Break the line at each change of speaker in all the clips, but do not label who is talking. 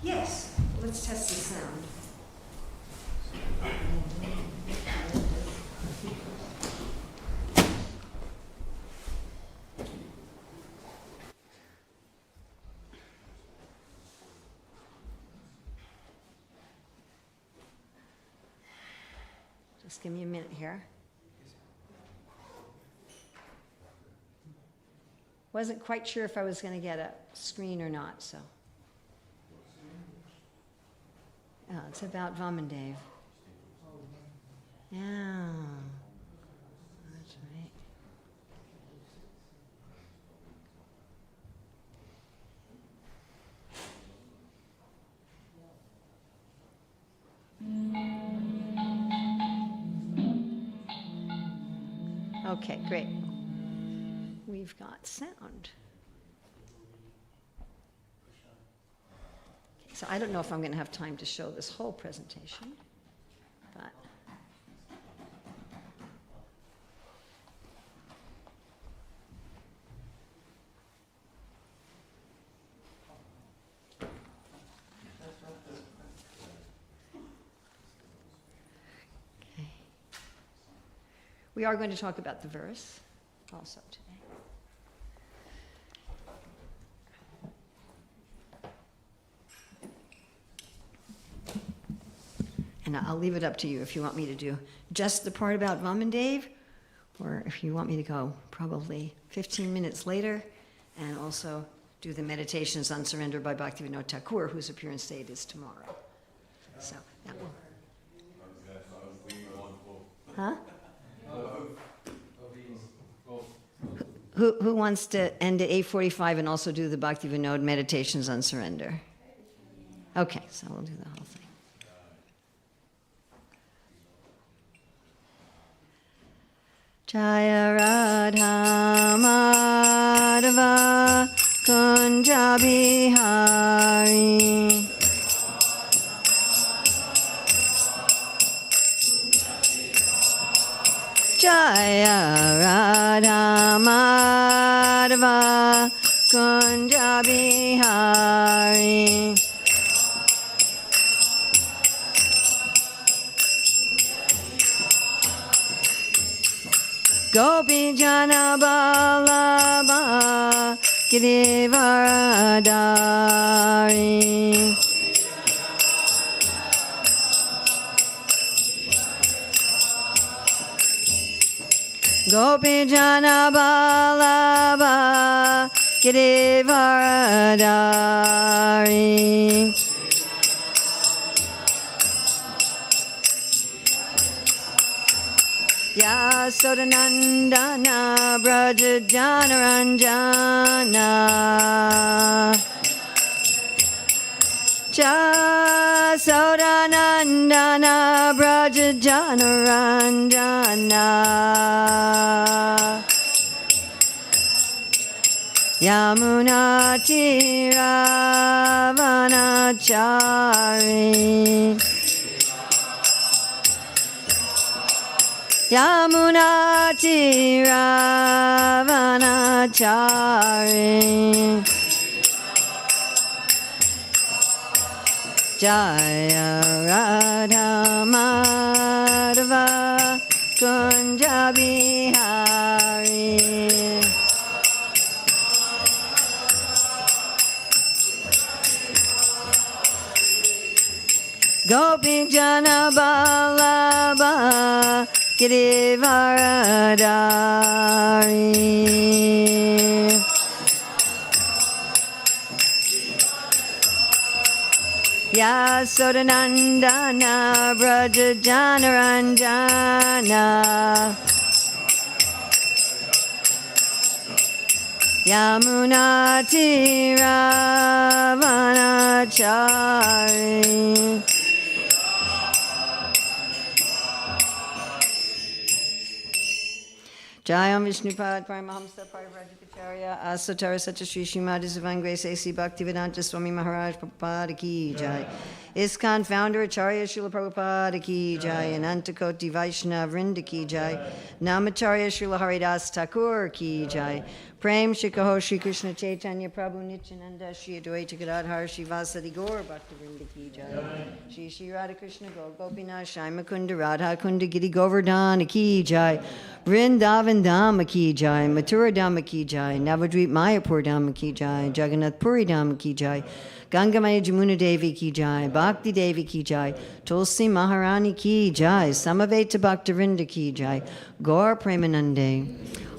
Yes, let's test the sound. Just give me a minute here. Wasn't quite sure if I was going to get a screen or not, so. Oh, it's about Vamandev. Yeah, that's right. Okay, great. We've got sound. So I don't know if I'm going to have time to show this whole presentation, but okay. We are going to talk about the verse also today. And I'll leave it up to you if you want me to do just the part about Vamandev, or if you want me to go probably 15 minutes later and also do the meditations on surrender by Bhaktivinoda Thakur, whose appearance date is tomorrow. So that will. Huh? Who wants to end at 8:45 and also do the Bhaktivinoda meditations on surrender? Okay, so we'll do the whole thing. Jaya Radha Madhava Kunja Bihari Jaya Radha Madhava Kunja Bihari Gopi Jana Ballabha Girivaradari Gopi Jana Ballabha Girivaradari Yasodanandana Braja Janaranjana Yasodanandana Braja Janaranjana Yamuna Tiravanachari Yamuna Tiravanachari Jaya Radha Madhava Kunja Bihari Gopi Jana Ballabha Girivaradari Yasodanandana Braja Janaranjana Yamuna Tiravanachari Jai Om Vishnupad Paramahamsa Parivrajaka Acharya Asatara Satyashri Śrimad Divine Grace A.C. Bhaktivedanta Swami Maharaj Prabhupada Ki Jai. ISKCON founder Acharya Srila Prabhupada Ki Jai. Anantakoti Vaishnava Vrinda Ki Jai. Namacharya Srila Haridas Thakur Ki Jai. Prem Shikaho Shri Krishna Chaitanya Prabhu Nityananda Shri Advaita Gadadhar Shri Vasadi Gaur Bhaktivinoda Ki Jai. Shri Shri Radha Krishna Gopinath Shai Mukunda Radha Kunda Giri Govardhana Ki Jai. Vrindavan Dhama Ki Jai. Mathura Dhama Ki Jai. Navadvip Mayapur Dhama Ki Jai. Jagannath Puri Dhama Ki Jai. Gangamaya Jamuna Devi Ki Jai. Bhakti Devi Ki Jai. Tulsi Maharani Ki Jai. Samaveta Bhaktivinoda Ki Jai. Gaur Premanande.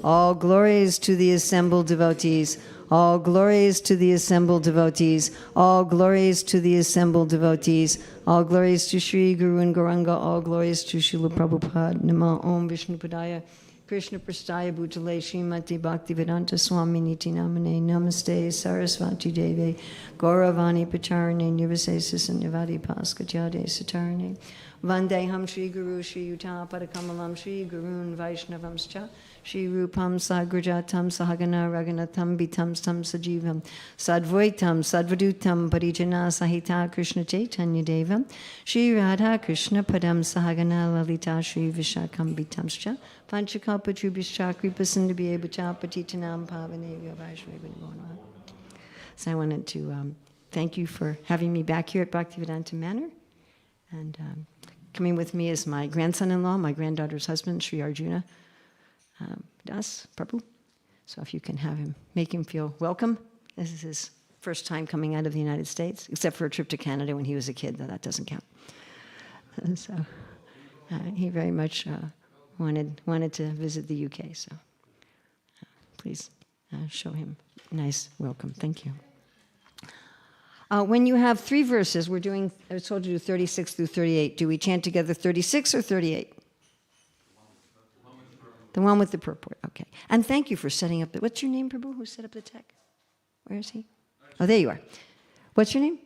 All glories to the assembled devotees. All glories to the assembled devotees. All glories to the assembled devotees. All glories to Sri Guru and Gauranga. All glories to Srila Prabhupada. Nama Om Vishnu Padaya. Krishna Prastaya Bhutale Srimati Bhaktivedanta Swami Niti Namane Namaste Sarasvati Deve Gauravani Pacharane Nirvasesa Sanyavadi Paskajade Satarane Vandeham Shri Guru Shri Yuta Padakamalam Shri Gurun Vaishnavamscha Shri Rupam Sagrajatam Sahagana Raganatam Bitam Stam Sajivam Sadvaitam Sadvadutam Parijana Sahita Krishna Chaitanya Devam Shri Radha Krishna Padam Sahagana Lalita Shri Vishakam Bitamscha Panchakalpa Trubhishcha Kripa Sindhabhye Bhacha Patitanam Pavanevya Vaishnava. So I wanted to thank you for having me back here at Bhaktivedanta Manor. And coming with me is my grandson-in-law, my granddaughter's husband, Sri Arjuna Das Prabhu. So if you can have him, make him feel welcome. This is his first time coming out of the United States, except for a trip to Canada when he was a kid, though that doesn't count. And so he very much wanted to visit the UK, so please show him a nice welcome. Thank you. When you have 3 verses, I was told to do 36 through 38. Do we chant together 36 or 38? The one with the purport, okay. And thank you for setting up what's your name, Prabhu? Who set up the tech? Where is he? Arjun. Oh, there you are. What's your name?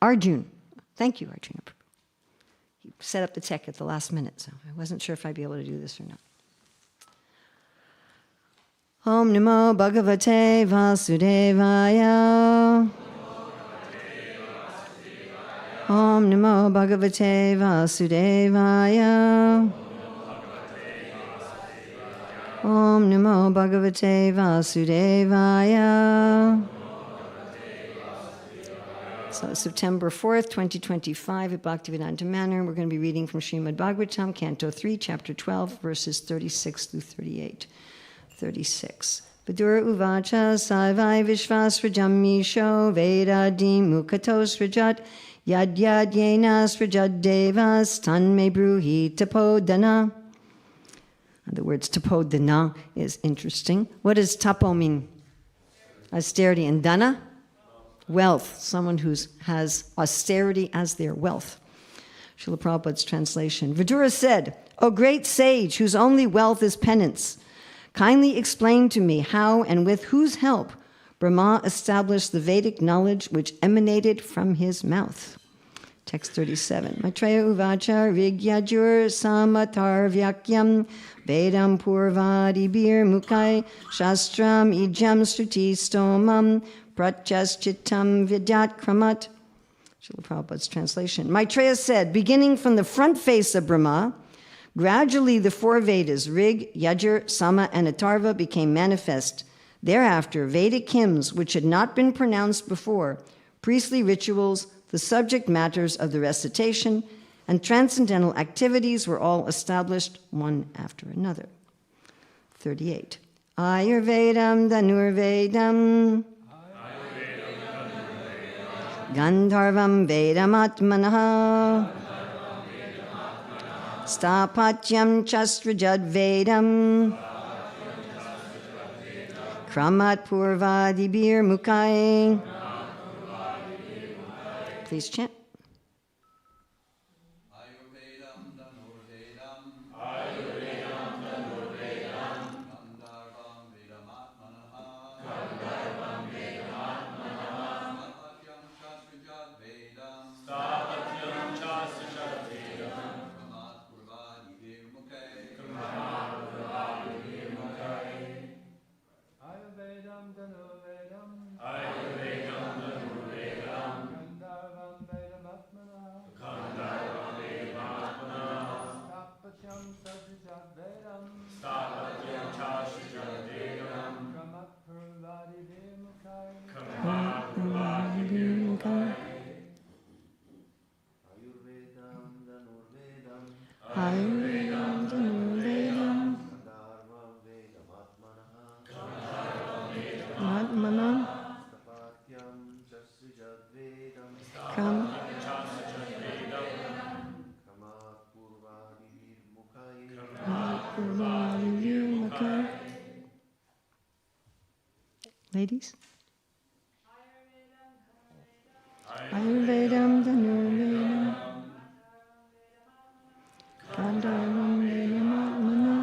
Arjun. Thank you, Arjun. He set up the tech at the last minute, so I wasn't sure if I'd be able to do this or not. Om Namo Bhagavate Vasudevaya. Om Namo Bhagavate Vasudevaya. Om Namo Bhagavate Vasudevaya. So September 4th, 2025 at Bhaktivedanta Manor, we're going to be reading from Śrimad Bhāgavatam, Canto 3, Chapter 12, verses 36 through 38. 36. Vidura uvacha saivai vishvasrajam misho vedadim mukatos rajat yad yad yenas rajad devas tanme bruhi tapodana. The words tapodana is interesting. What does tapo mean? Austerity. And dana? Wealth. Someone who has austerity as their wealth. Srila Prabhupada's translation. Vidura said, O great sage, whose only wealth is penance, kindly explain to me how and with whose help Brahma established the Vedic knowledge which emanated from his mouth. Text 37. Maitreya uvacha rigyajur samatar vyakyam vedam purvadibir mukai shastram ijam sruti stomam pratyaschitam vidyat kramat. Srila Prabhupada's translation. Maitreya said, beginning from the front face of Brahma, gradually the 4 Vedas, Rig, Yajur, Sama, and Atharva, became manifest. Thereafter, Vedic hymns, which had not been pronounced before, priestly rituals, the subject matters of the recitation, and transcendental activities were all established one after another. 38. Ayurvedam Dhanurvedam Gandharvam Vedamatmanaha Stapatyam Chastrajad Vedam Kramat Purvadibir Mukai. Please chant.
Ayurvedam Dhanurvedam Ayurvedam Dhanurvedam Gandharvam Vedamatmanaha Gandharvam Vedamatmanaha Stapatyam Chastrajad Vedam Stapatyam Chastrajad Vedam Kramat Purvadibir Mukai Kramat Purvadibir Mukai Ayurvedam
Ladies? Ayurvedam Dhanurvedam Gandharvam Vedamatmana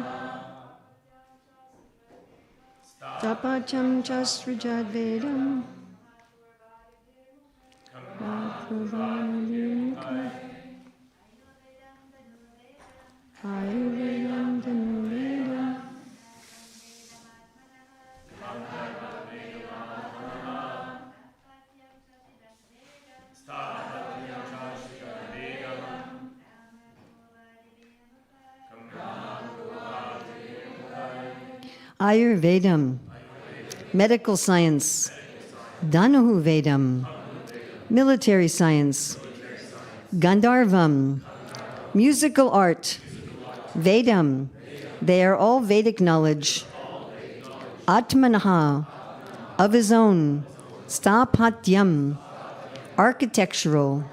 Tapacham Chasrajad Vedam Ayurvedam Dhanurvedam Ayurvedam, medical science, Dhanuhu Vedam, military science, Gandharvam, musical art, Vedam, they are all Vedic knowledge, Atmanaha, of his own, Stapatyam, architectural,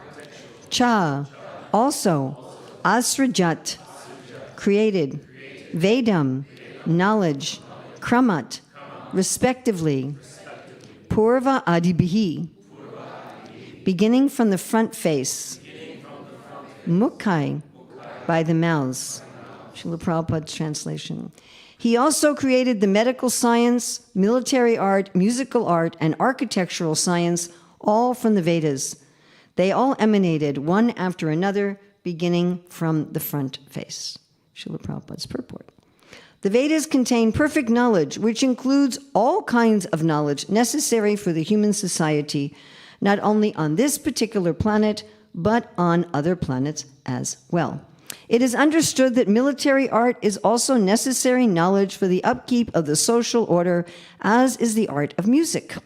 Cha, also, Asrajat, created, Vedam, knowledge, Kramat, respectively, Purva Adibihi, beginning from the front face, Mukhai, by the mouths. Srila Prabhupada's translation. He also created the medical science, military art, musical art, and architectural science, all from the Vedas. They all emanated one after another, beginning from the front face. Srila Prabhupada's purport. The Vedas contain perfect knowledge, which includes all kinds of knowledge necessary for the human society, not only on this particular planet, but on other planets as well. It is understood that military art is also necessary knowledge for the upkeep of the social order, as is the art of music.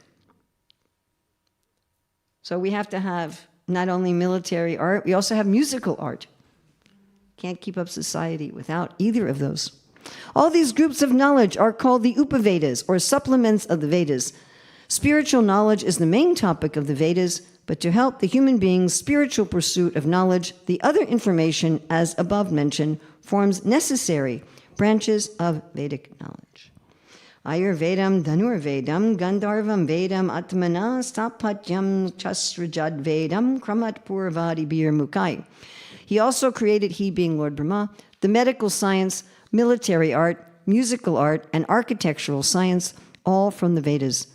So we have to have not only military art, we also have musical art. Can't keep up society without either of those. All these groups of knowledge are called the Upavedas, or supplements of the Vedas. Spiritual knowledge is the main topic of the Vedas, but to help the human being's spiritual pursuit of knowledge, the other information, as above mentioned, forms necessary branches of Vedic knowledge. Ayurvedam, Dhanurvedam, Gandharvam Vedam, Atmana, Stapatyam, Chasrajad Vedam, Kramat Purvadi Bir Mukai. He also created, he being Lord Brahma, the medical science, military art, musical art, and architectural science, all from the Vedas.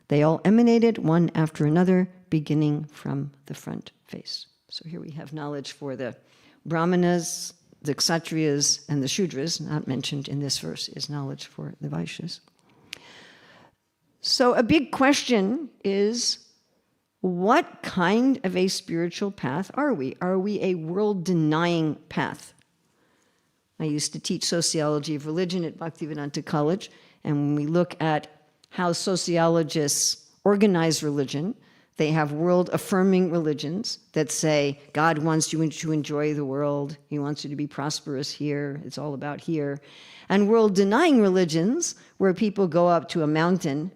They all emanated one after another, beginning from the front face. So here we have knowledge for the Brahmanas, the Kshatriyas, and the Shudras. Not mentioned in this verse is knowledge for the Vaishyas. So a big question is, what kind of a spiritual path are we? Are we a world-denying path? I used to teach sociology of religion at Bhaktivedanta College, and when we look at how sociologists organize religion, they have world-affirming religions that say, God wants you to enjoy the world, He wants you to be prosperous here, it's all about here. And world-denying religions, where people go up to a mountain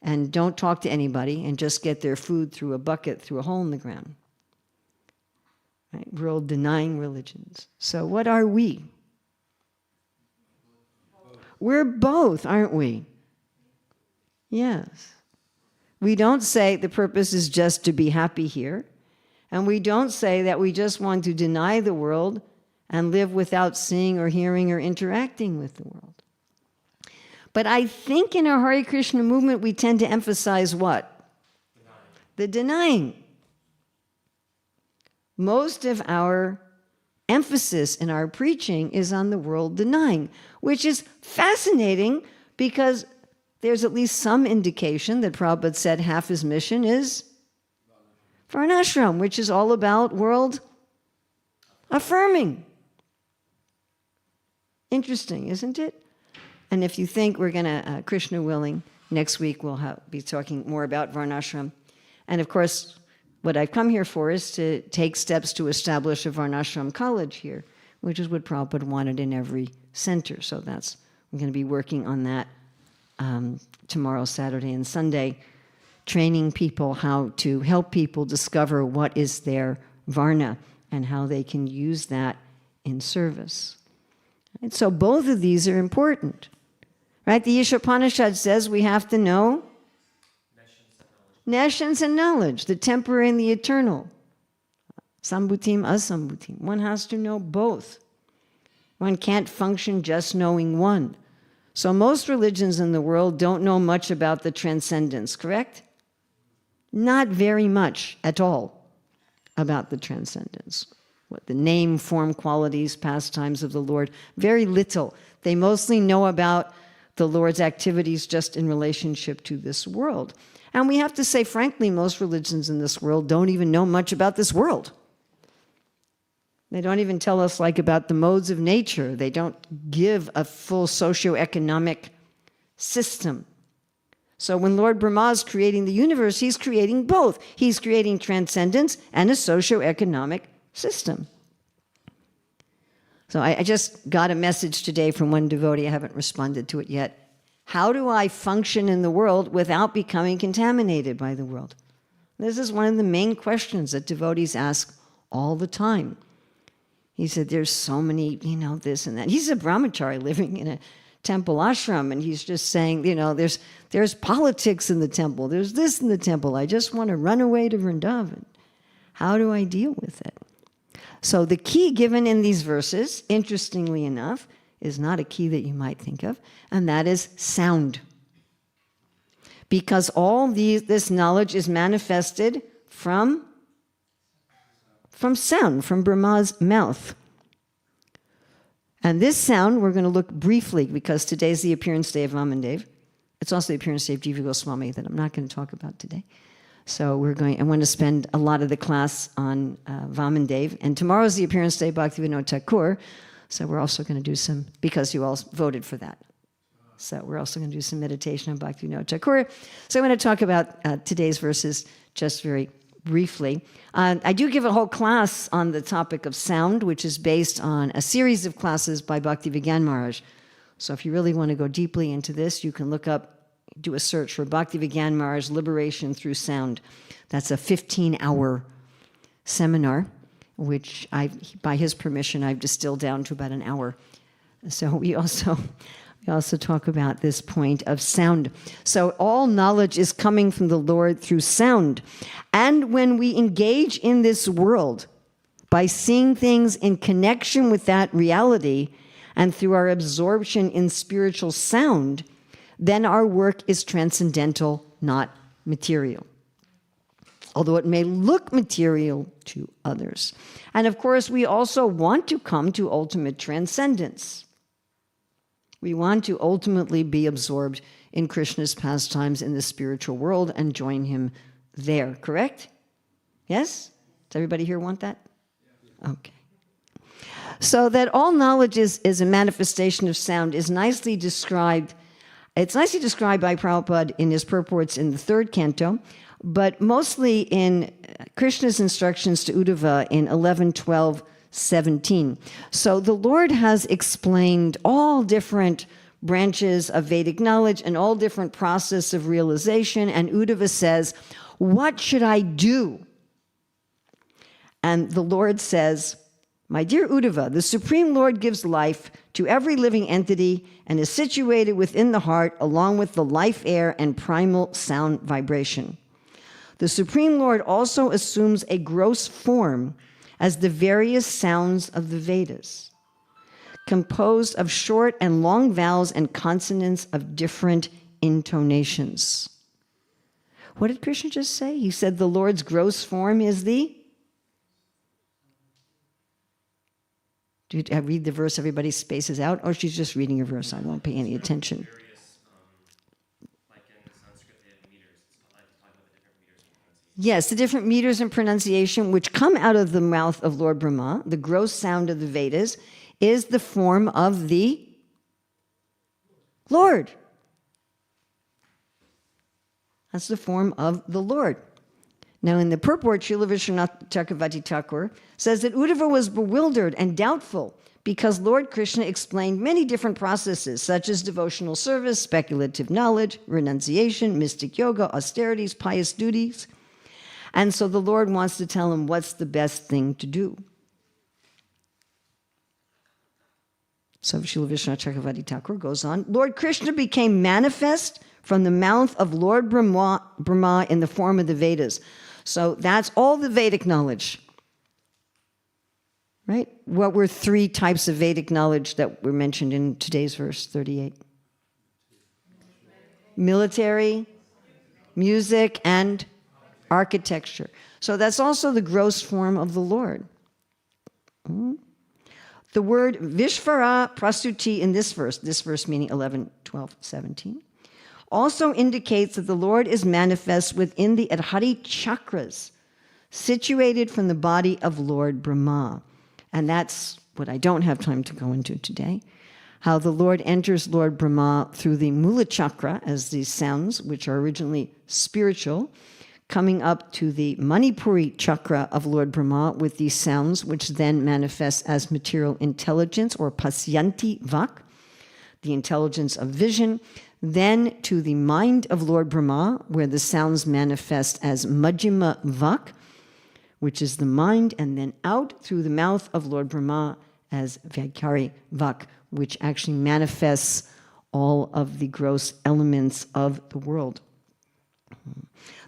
and don't talk to anybody and just get their food through a bucket, through a hole in the ground. Right? World-denying religions. So what are we? We're both, aren't we? Yes. We don't say the purpose is just to be happy here, and we don't say that we just want to deny the world and live without seeing or hearing or interacting with the world. But I think in our Hare Krishna movement, we tend to emphasize what? The denying. Most of our emphasis in our preaching is on the world denying, which is fascinating because there's at least some indication that Prabhupada said half his mission is Varnashram, which is all about world affirming. Interesting, isn't it? And if you think we're going to, Krishna willing, next week we'll be talking more about Varnashram. And of course, what I've come here for is to take steps to establish a Varnashram college here, which is what Prabhupada wanted in every center. So we're going to be working on that tomorrow, Saturday, and Sunday, training people how to help people discover what is their Varna and how they can use that in service. And so both of these are important. Right? The Ishopanishad says we have to know Nescience and knowledge, the temporary and the eternal. Sambhutim, asambhutim. One has to know both. One can't function just knowing one. So most religions in the world don't know much about the transcendence, correct? Not very much at all about the transcendence. What the name, form, qualities, pastimes of the Lord, very little. They mostly know about the Lord's activities just in relationship to this world. And we have to say, frankly, most religions in this world don't even know much about this world. They don't even tell us like about the modes of nature. They don't give a full socioeconomic system. So when Lord Brahma is creating the universe, he's creating both. He's creating transcendence and a socioeconomic system. So I just got a message today from one devotee. I haven't responded to it yet. How do I function in the world without becoming contaminated by the world? This is one of the main questions that devotees ask all the time. He said, there's so many, this and that. He's a brahmachari living in a temple ashram, and he's just saying, there's politics in the temple. There's this in the temple. I just want to run away to Vrindavan. How do I deal with it? So the key given in these verses, interestingly enough, is not a key that you might think of, and that is sound. Because all this knowledge is manifested from sound, from Brahma's mouth. And this sound, we're going to look briefly, because today's the appearance day of Vamandev. It's also the appearance day of Jiva Goswami that I'm not going to talk about today. So I want to spend a lot of the class on Vamandev. And tomorrow's the appearance day of Bhaktivinoda Thakur. So we're also going to do some, because you all voted for that. So we're also going to do some meditation on Bhaktivinoda Thakur. So I'm going to talk about today's verses just very briefly. I do give a whole class on the topic of sound, which is based on a series of classes by Bhakti Vigyan Maharaj. So if you really want to go deeply into this, you can do a search for Bhakti Vigyan Maharaj Liberation Through Sound. That's a 15-hour seminar, which by his permission, I've distilled down to about an hour. So we also talk about this point of sound. So all knowledge is coming from the Lord through sound. And when we engage in this world by seeing things in connection with that reality and through our absorption in spiritual sound, then our work is transcendental, not material. Although it may look material to others. And of course, we also want to come to ultimate transcendence. We want to ultimately be absorbed in Krishna's pastimes in the spiritual world and join him there, correct? Yes? Does everybody here want that? Okay. So that all knowledge is a manifestation of sound is nicely described. It's nicely described by Prabhupada in his purports in the 3rd canto, but mostly in Krishna's instructions to Uddhava in 11:12:17. So the Lord has explained all different branches of Vedic knowledge and all different process of realization, and Uddhava says, what should I do? And the Lord says, my dear Uddhava, the Supreme Lord gives life to every living entity and is situated within the heart along with the life air and primal sound vibration. The Supreme Lord also assumes a gross form as the various sounds of the Vedas, composed of short and long vowels and consonants of different intonations. What did Krishna just say? He said the Lord's gross form is the... Do I read the verse, everybody spaces out? Or she's just reading a verse, I won't pay any attention. Yes, the different meters and pronunciation which come out of the mouth of Lord Brahma, the gross sound of the Vedas, is the form of the Lord. That's the form of the Lord. Now in the purport, Srila Vishwanath Chakravarti Thakur says that Uddhava was bewildered and doubtful because Lord Krishna explained many different processes such as devotional service, speculative knowledge, renunciation, mystic yoga, austerities, pious duties. And so the Lord wants to tell him what's the best thing to do. So Srila Vishwanath Chakravarti Thakur goes on, Lord Krishna became manifest from the mouth of Lord Brahma in the form of the Vedas. So that's all the Vedic knowledge. Right? What were 3 types of Vedic knowledge that were mentioned in today's verse 38? Military, music, and architecture. So that's also the gross form of the Lord. The word Vishvara Prasuti in this verse meaning 11, 12, 17, also indicates that the Lord is manifest within the Adhari chakras, situated from the body of Lord Brahma. And that's what I don't have time to go into today, how the Lord enters Lord Brahma through the Mula chakra as these sounds, which are originally spiritual, coming up to the Manipuri chakra of Lord Brahma with these sounds, which then manifest as material intelligence, or pasyanti vak, the intelligence of vision, then to the mind of Lord Brahma, where the sounds manifest as majjhima vak, which is the mind, and then out through the mouth of Lord Brahma as Vyakari vak, which actually manifests all of the gross elements of the world.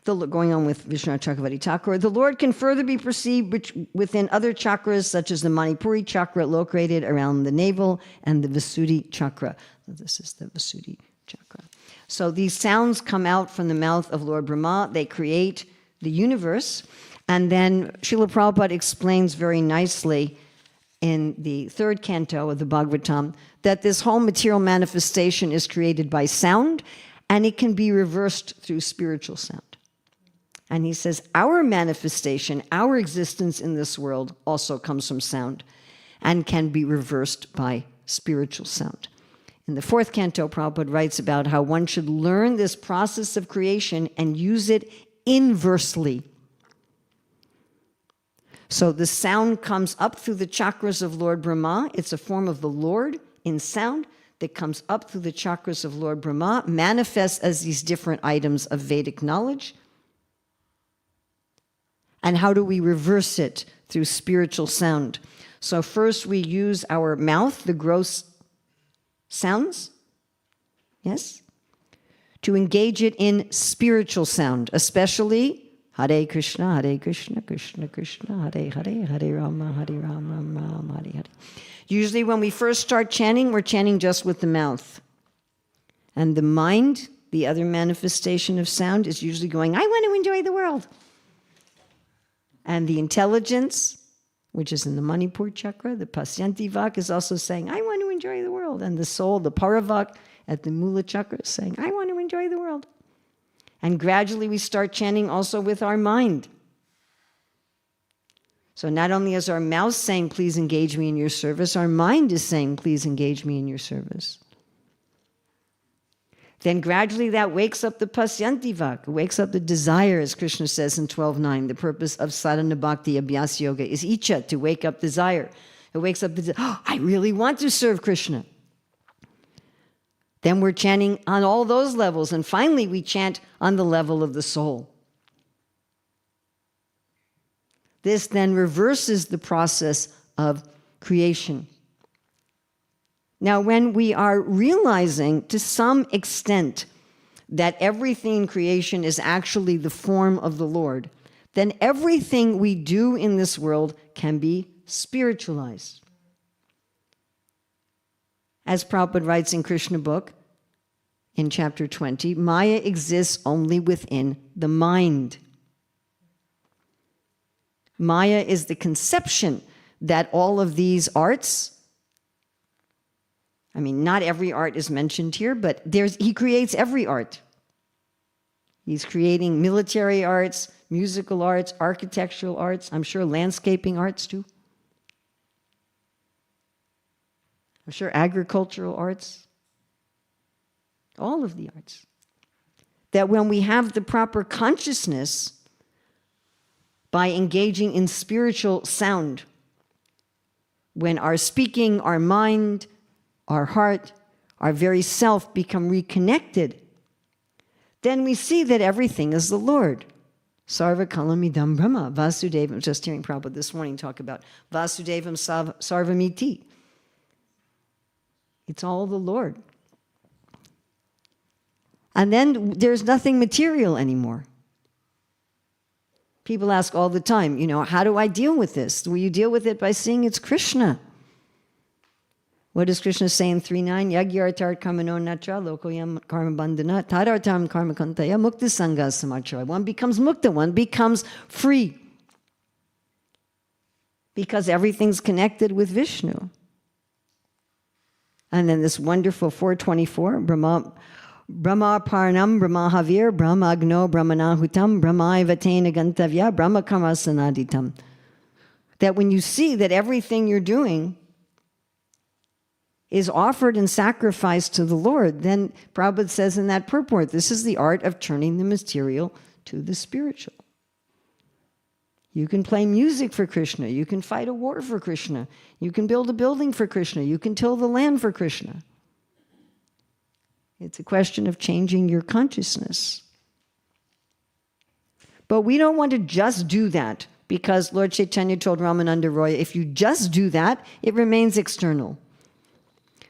Going on with Vishwanath Chakravarti Thakur, the Lord can further be perceived within other chakras, such as the Manipuri chakra located around the navel and the Visuddhi chakra. This is the Visuddhi chakra. So these sounds come out from the mouth of Lord Brahma. They create the universe. And then Srila Prabhupada explains very nicely in the 3rd canto of the Bhāgavatam that this whole material manifestation is created by sound, and it can be reversed through spiritual sound. And he says, our manifestation, our existence in this world also comes from sound and can be reversed by spiritual sound. In the 4th canto, Prabhupada writes about how one should learn this process of creation and use it inversely. So the sound comes up through the chakras of Lord Brahma. It's a form of the Lord in sound that comes up through the chakras of Lord Brahma, manifests as these different items of Vedic knowledge. And how do we reverse it? Through spiritual sound. So first we use our mouth, the gross sounds, yes, to engage it in spiritual sound, especially Hare Krishna, Krishna Krishna, Hare Hare, Hare Rama, Rama, Hare Hare. Usually when we first start chanting, we're chanting just with the mouth. And the mind, the other manifestation of sound, is usually going, I want to enjoy the world. And the intelligence, which is in the Manipur chakra, the Pasyanti Vak, is also saying, I want to enjoy the world. And the soul, the Paravak, at the Mula chakra, is saying, I want to enjoy the world. And gradually we start chanting also with our mind. So not only is our mouth saying, please engage me in your service, our mind is saying, please engage me in your service. Then gradually that wakes up the Pasyanti Vak, wakes up the desire, as Krishna says in 12.9. The purpose of sadhana bhakti abhyas yoga is icha, to wake up desire. It wakes up the I really want to serve Krishna. Then we're chanting on all those levels, and finally we chant on the level of the soul. This then reverses the process of creation. Now, when we are realizing to some extent that everything in creation is actually the form of the Lord, then everything we do in this world can be spiritualized. As Prabhupada writes in Krishna book, in chapter 20, Maya exists only within the mind. Maya is the conception that all of these arts, I mean, not every art is mentioned here, but he creates every art. He's creating military arts, musical arts, architectural arts, I'm sure landscaping arts too. I'm sure agricultural arts. All of the arts. That when we have the proper consciousness, by engaging in spiritual sound, when our speaking, our mind, our heart, our very self become reconnected, then we see that everything is the Lord. Sarva kalamidam brahma, Vasudevam. Just hearing Prabhupada this morning talk about Vasudevam sarvamiti. It's all the Lord. And then there's nothing material anymore. People ask all the time, how do I deal with this? Will you deal with it by saying it's Krishna? What does Krishna say in 3.9? Yagyartar karmano natra lokoyam karma bandhana tadartam karma kantaya mukta sangha samachara. One becomes mukta, one becomes free. Because everything's connected with Vishnu. And then this wonderful 424, Brahma Parnam, Brahma Havir, Brahma Agno, Brahmanahutam, Brahma Ivatena Gantavya, Brahma Karma Sanaditam. That when you see that everything you're doing is offered and sacrificed to the Lord, then Prabhupada says in that purport, this is the art of turning the material to the spiritual. You can play music for Krishna. You can fight a war for Krishna. You can build a building for Krishna. You can till the land for Krishna. It's a question of changing your consciousness. But we don't want to just do that, because Lord Chaitanya told Ramananda Roy, if you just do that, it remains external.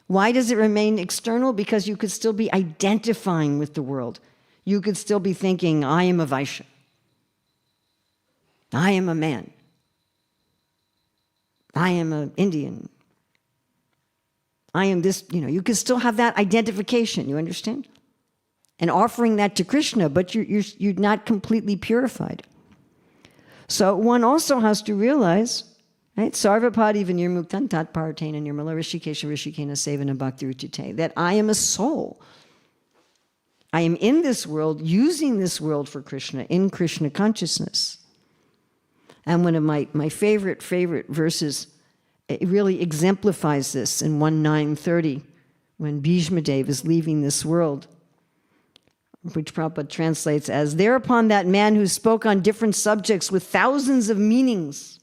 Why does it remain external? Because you could still be identifying with the world. You could still be thinking, I am a Vaishya. I am a man. I am an Indian. I am this, you could still have that identification, you understand? And offering that to Krishna, but you're not completely purified. So one also has to realize, right? Sarvapadi vinirmuktan tat partena nirmala rishikesha rishikena sevana bhakti ruchite, that I am a soul. I am in this world, using this world for Krishna, in Krishna consciousness. And one of my favorite verses, it really exemplifies this in 1.9.30, when Bhishmadev is leaving this world, which Prabhupada translates as, thereupon that man who spoke on different subjects with thousands of meanings,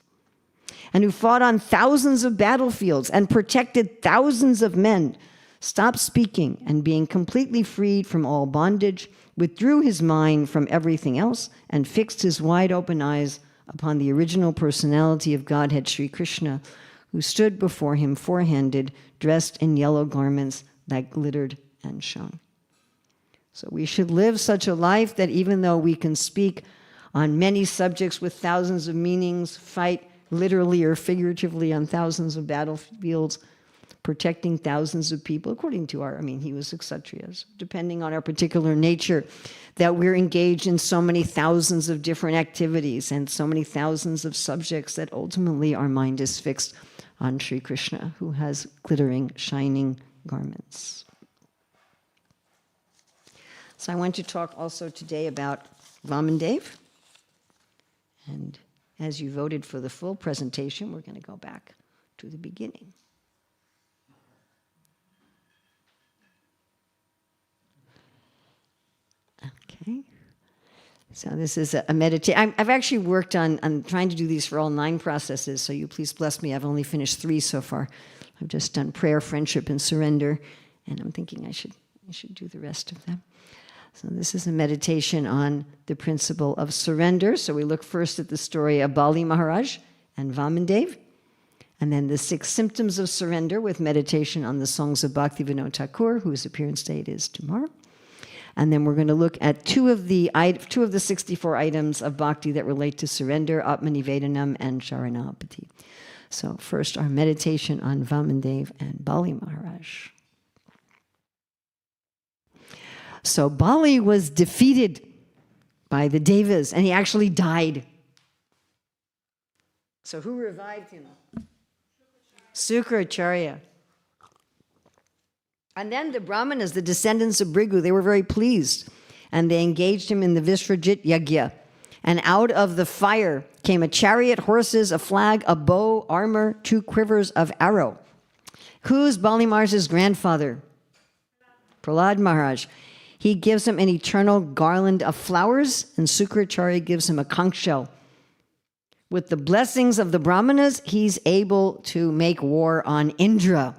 and who fought on thousands of battlefields and protected thousands of men, stopped speaking, and being completely freed from all bondage, withdrew his mind from everything else and fixed his wide open eyes upon the original personality of Godhead Sri Krishna, who stood before him four-handed, dressed in yellow garments that glittered and shone. So we should live such a life that even though we can speak on many subjects with thousands of meanings, fight literally or figuratively on thousands of battlefields, protecting thousands of people, according to he was Kshatriyas, depending on our particular nature, that we're engaged in so many thousands of different activities and so many thousands of subjects that ultimately our mind is fixed on Sri Krishna, who has glittering, shining garments. So I want to talk also today about Vamandev. And as you voted for the full presentation, we're going to go back to the beginning. Okay. So this is a meditation. I've actually worked on trying to do these for all 9 processes, so you please bless me. I've only finished 3 so far. I've just done prayer, friendship, and surrender, and I'm thinking I should do the rest of them. So this is a meditation on the principle of surrender. So we look first at the story of Bali Maharaj and Vamandev, and then the 6 symptoms of surrender with meditation on the songs of Bhaktivinoda Thakur, whose appearance date is tomorrow. And then we're going to look at two of the 64 items of bhakti that relate to surrender, Atmanivedanam and Sharanapati. So first, our meditation on Vamandev and Bali Maharaj. So Bali was defeated by the Devas, and he actually died. So who revived him? Sukracharya. And then the Brahmanas, the descendants of Bhrigu, they were very pleased. And they engaged him in the Vishrajit Yagya. And out of the fire came a chariot, horses, a flag, a bow, armor, 2 quivers of arrow. Who's Bali Maharaj's grandfather? Prahlad Maharaj. He gives him an eternal garland of flowers, and Sukracharya gives him a conch shell. With the blessings of the Brahmanas, he's able to make war on Indra.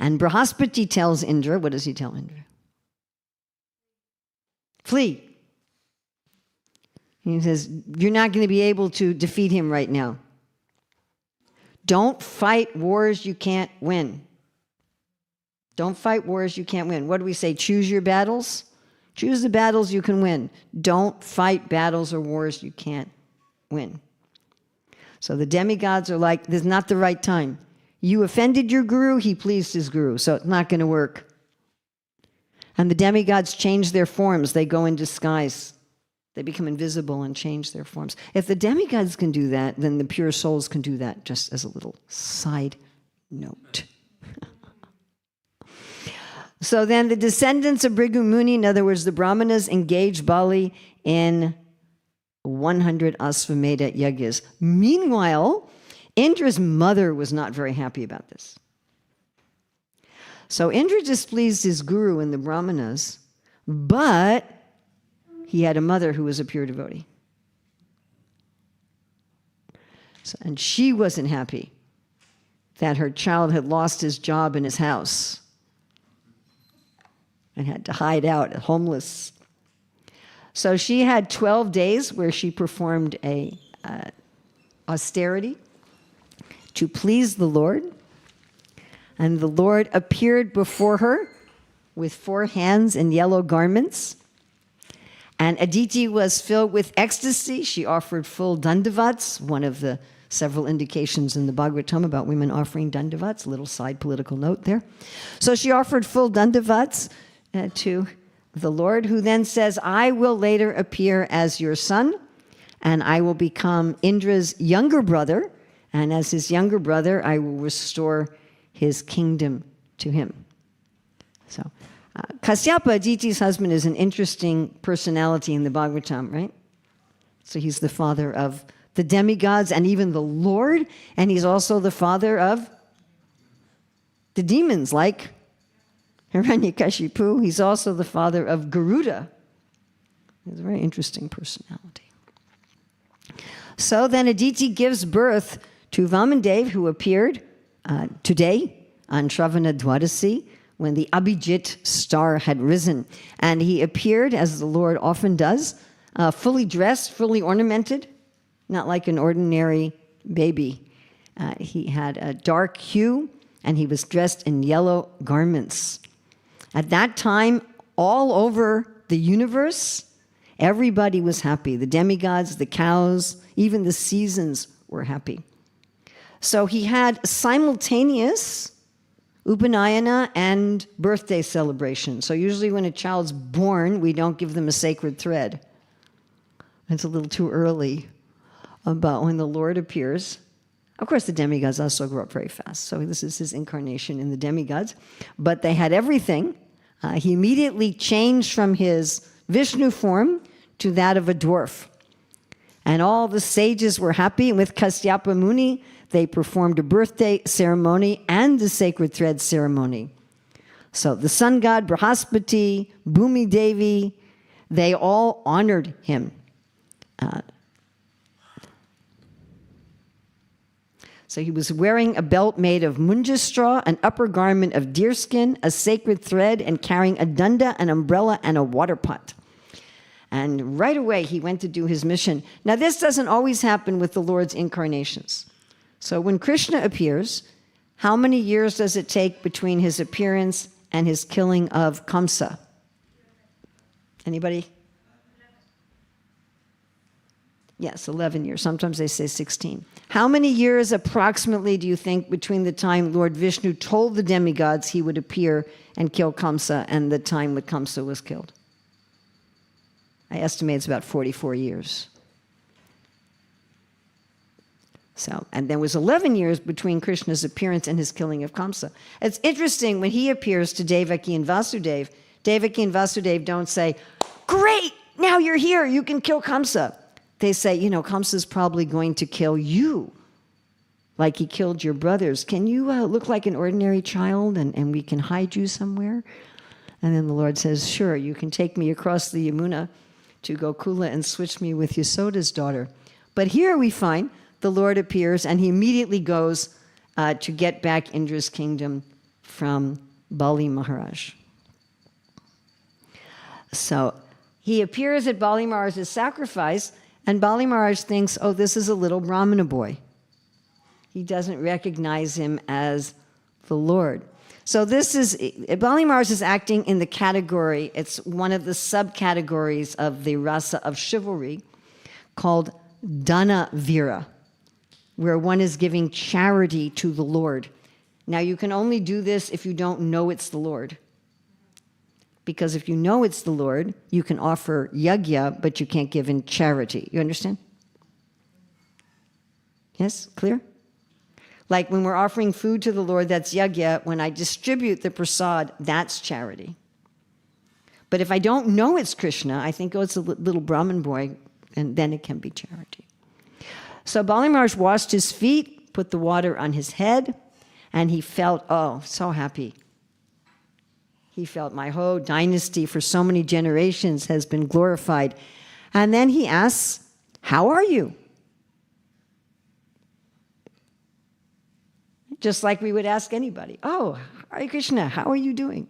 And Brahaspati tells Indra, what does he tell Indra? Flee. He says, you're not going to be able to defeat him right now. Don't fight wars you can't win. Don't fight wars you can't win. What do we say? Choose your battles. Choose the battles you can win. Don't fight battles or wars you can't win. So the demigods are like, this is not the right time. You offended your guru, he pleased his guru, so it's not going to work. And the demigods change their forms. They go in disguise. They become invisible and change their forms. If the demigods can do that, then the pure souls can do that, just as a little side note. So then the descendants of Bhrigu Muni, in other words, the Brahmanas, engaged Bali in 100 Asvamedha Yagyas. Meanwhile, Indra's mother was not very happy about this. So Indra displeased his guru and the Brahmanas, but he had a mother who was a pure devotee. So, and she wasn't happy that her child had lost his job in his house and had to hide out, homeless. So she had 12 days where she performed a austerity to please the Lord. And the Lord appeared before her with 4 hands in yellow garments. And Aditi was filled with ecstasy. She offered full dandavats, one of the several indications in the Bhāgavatam about women offering dandavats, a little side political note there. So she offered full dandavats to the Lord, who then says, I will later appear as your son, and I will become Indra's younger brother, and as his younger brother, I will restore his kingdom to him. So, Kasyapa, Aditi's husband, is an interesting personality in the Bhāgavatam, right? So he's the father of the demigods and even the Lord, and he's also the father of the demons, like Hiranyakashipu. He's also the father of Garuda. He's a very interesting personality. So then Aditi gives birth to Vamandev, who appeared today on Shravana Dwadasi, when the Abhijit star had risen. And he appeared, as the Lord often does, fully dressed, fully ornamented, not like an ordinary baby. He had a dark hue, and he was dressed in yellow garments. At that time, all over the universe, everybody was happy. The demigods, the cows, even the seasons were happy. So he had simultaneous Upanayana and birthday celebration. So usually when a child's born, we don't give them a sacred thread. It's a little too early. But when the Lord appears, of course the demigods also grow up very fast. So this is his incarnation in the demigods. But they had everything. He immediately changed from his Vishnu form to that of a dwarf. And all the sages were happy. And with Kasyapa Muni, they performed a birthday ceremony and the sacred thread ceremony. So the sun god Brahaspati, Bhumi Devi, they all honored him. So he was wearing a belt made of munja straw, an upper garment of deerskin, a sacred thread, and carrying a danda, an umbrella, and a water pot. And right away, he went to do his mission. Now, this doesn't always happen with the Lord's incarnations. So when Krishna appears, how many years does it take between his appearance and his killing of Kamsa? Anybody? Yes, 11 years. Sometimes they say 16. How many years approximately do you think between the time Lord Vishnu told the demigods he would appear and kill Kamsa and the time that Kamsa was killed? I estimate it's about 44 years. So, and there was 11 years between Krishna's appearance and his killing of Kamsa. It's interesting, when he appears to Devaki and Vasudev don't say, great, now you're here, you can kill Kamsa. They say, you know, Kamsa's probably going to kill you, like he killed your brothers. Can you look like an ordinary child and we can hide you somewhere? And then the Lord says, sure, you can take me across the Yamuna to Gokula and switch me with Yasoda's daughter. But here we find the Lord appears and he immediately goes to get back Indra's kingdom from Bali Maharaj. So he appears at Bali Maharaj's sacrifice, and Bali Maharaj thinks, oh, this is a little Brahmana boy. He doesn't recognize him as the Lord. So Bali Maharaj is acting in the category, it's one of the subcategories of the rasa of chivalry called Dana Vira, where one is giving charity to the Lord. Now, you can only do this if you don't know it's the Lord. Because if you know it's the Lord, you can offer yajna, but you can't give in charity. You understand? Yes? Clear? Like when we're offering food to the Lord, that's yajna. When I distribute the prasad, that's charity. But if I don't know it's Krishna, I think, oh, it's a little Brahmin boy, and then it can be charity. So Bali Maharaj washed his feet, put the water on his head, and he felt, oh, so happy. He felt my whole dynasty for so many generations has been glorified. And then he asks, how are you? Just like we would ask anybody. Oh, Hare Krishna, how are you doing?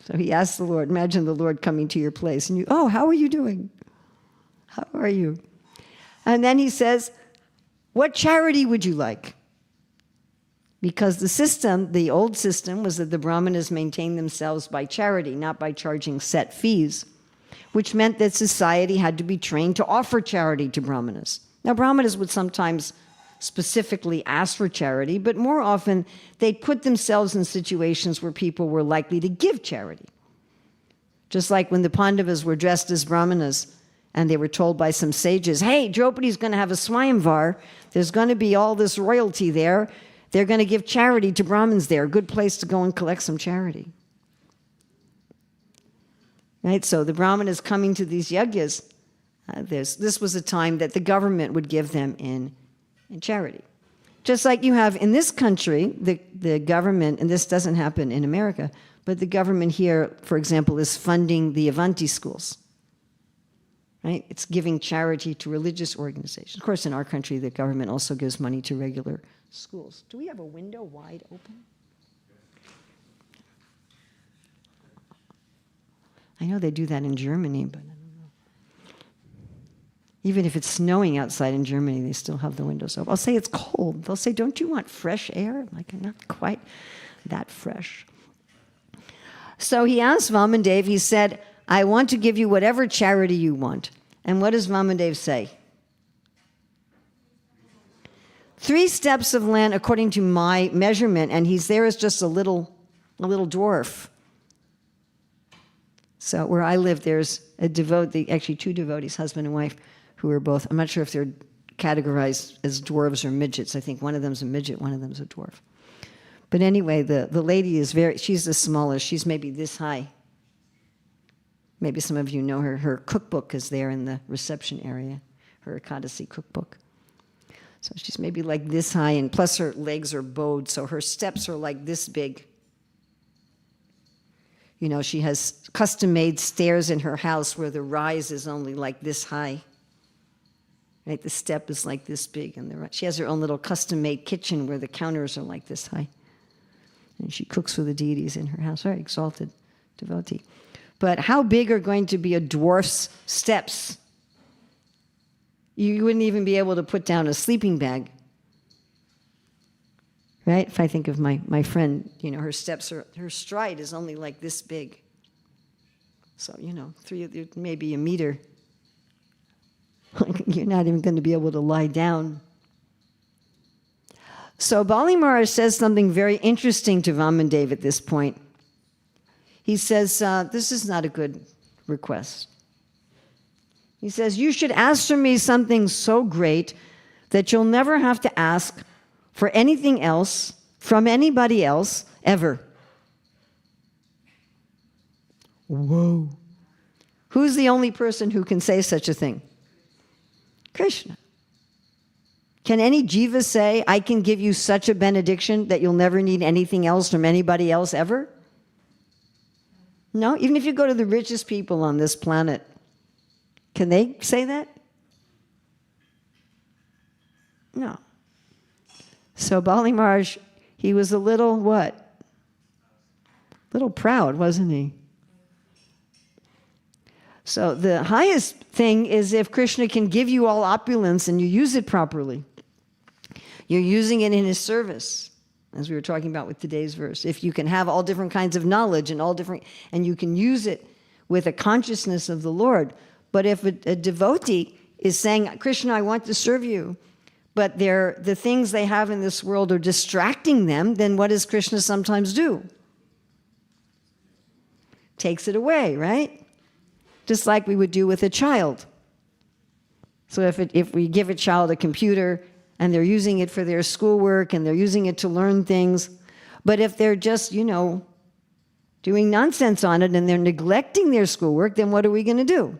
So he asked the Lord, imagine the Lord coming to your place and you, oh, how are you doing? How are you? And then he says, what charity would you like? Because the system, the old system, was that the Brahmanas maintained themselves by charity, not by charging set fees, which meant that society had to be trained to offer charity to Brahmanas. Now, Brahmanas would sometimes specifically ask for charity, but more often they'd put themselves in situations where people were likely to give charity. Just like when the Pandavas were dressed as Brahmanas and they were told by some sages, hey, Draupadi's going to have a Swayamvar, there's going to be all this royalty there, they're going to give charity to Brahmins there, a good place to go and collect some charity. Right, so the Brahmanas coming to these yajnas, this was a time that the government would give them in charity. Just like you have in this country, the government, and this doesn't happen in America, but the government here, for example, is funding the Avanti schools. Right? It's giving charity to religious organizations. Of course, in our country, the government also gives money to regular schools. Do we have a window wide open? I know they do that in Germany, but I don't know. Even if it's snowing outside in Germany, they still have the windows open. I'll say it's cold. They'll say, don't you want fresh air? I'm like, not quite that fresh. So he asked Vamandev, he said, I want to give you whatever charity you want. And what does Vamandev say? 3 steps of land according to my measurement, and he's there as just a little dwarf. So where I live, there's a devotee, actually 2 devotees, husband and wife, who are both, I'm not sure if they're categorized as dwarves or midgets. I think one of them's a midget, one of them's a dwarf. But anyway, the lady is she's the smallest. She's maybe this high. Maybe some of you know her. Her cookbook is there in the reception area, her Ekadasi cookbook. So she's maybe like this high, and plus her legs are bowed, so her steps are like this big. You know, she has custom-made stairs in her house where the rise is only like this high. Right, the step is like this big, and she has her own little custom-made kitchen where the counters are like this high. And she cooks for the deities in her house. Very exalted devotee. But how big are going to be a dwarf's steps? You wouldn't even be able to put down a sleeping bag. Right? If I think of my friend, you know, her stride is only like this big. So, you know, maybe a meter. You're not even going to be able to lie down. So Bali Maharaj says something very interesting to Vamandev at this point. He says, this is not a good request. He says, you should ask from me something so great that you'll never have to ask for anything else from anybody else ever. Whoa. Who's the only person who can say such a thing? Krishna. Can any jiva say, I can give you such a benediction that you'll never need anything else from anybody else ever? No? Even if you go to the richest people on this planet, can they say that? No. So Bali Maharaj, he was a little what? A little proud, wasn't he? So the highest thing is if Krishna can give you all opulence and you use it properly. You're using it in his service. as we were talking about with today's verse. If you can have all different kinds of knowledge and you can use it with a consciousness of the Lord. But if a devotee is saying, Krishna, I want to serve you, but the things they have in this world are distracting them, then what does Krishna sometimes do? Takes it away, right? Just like we would do with a child. So if we give a child a computer and they're using it for their schoolwork and they're using it to learn things, but if they're just, doing nonsense on it and they're neglecting their schoolwork, then what are we going to do?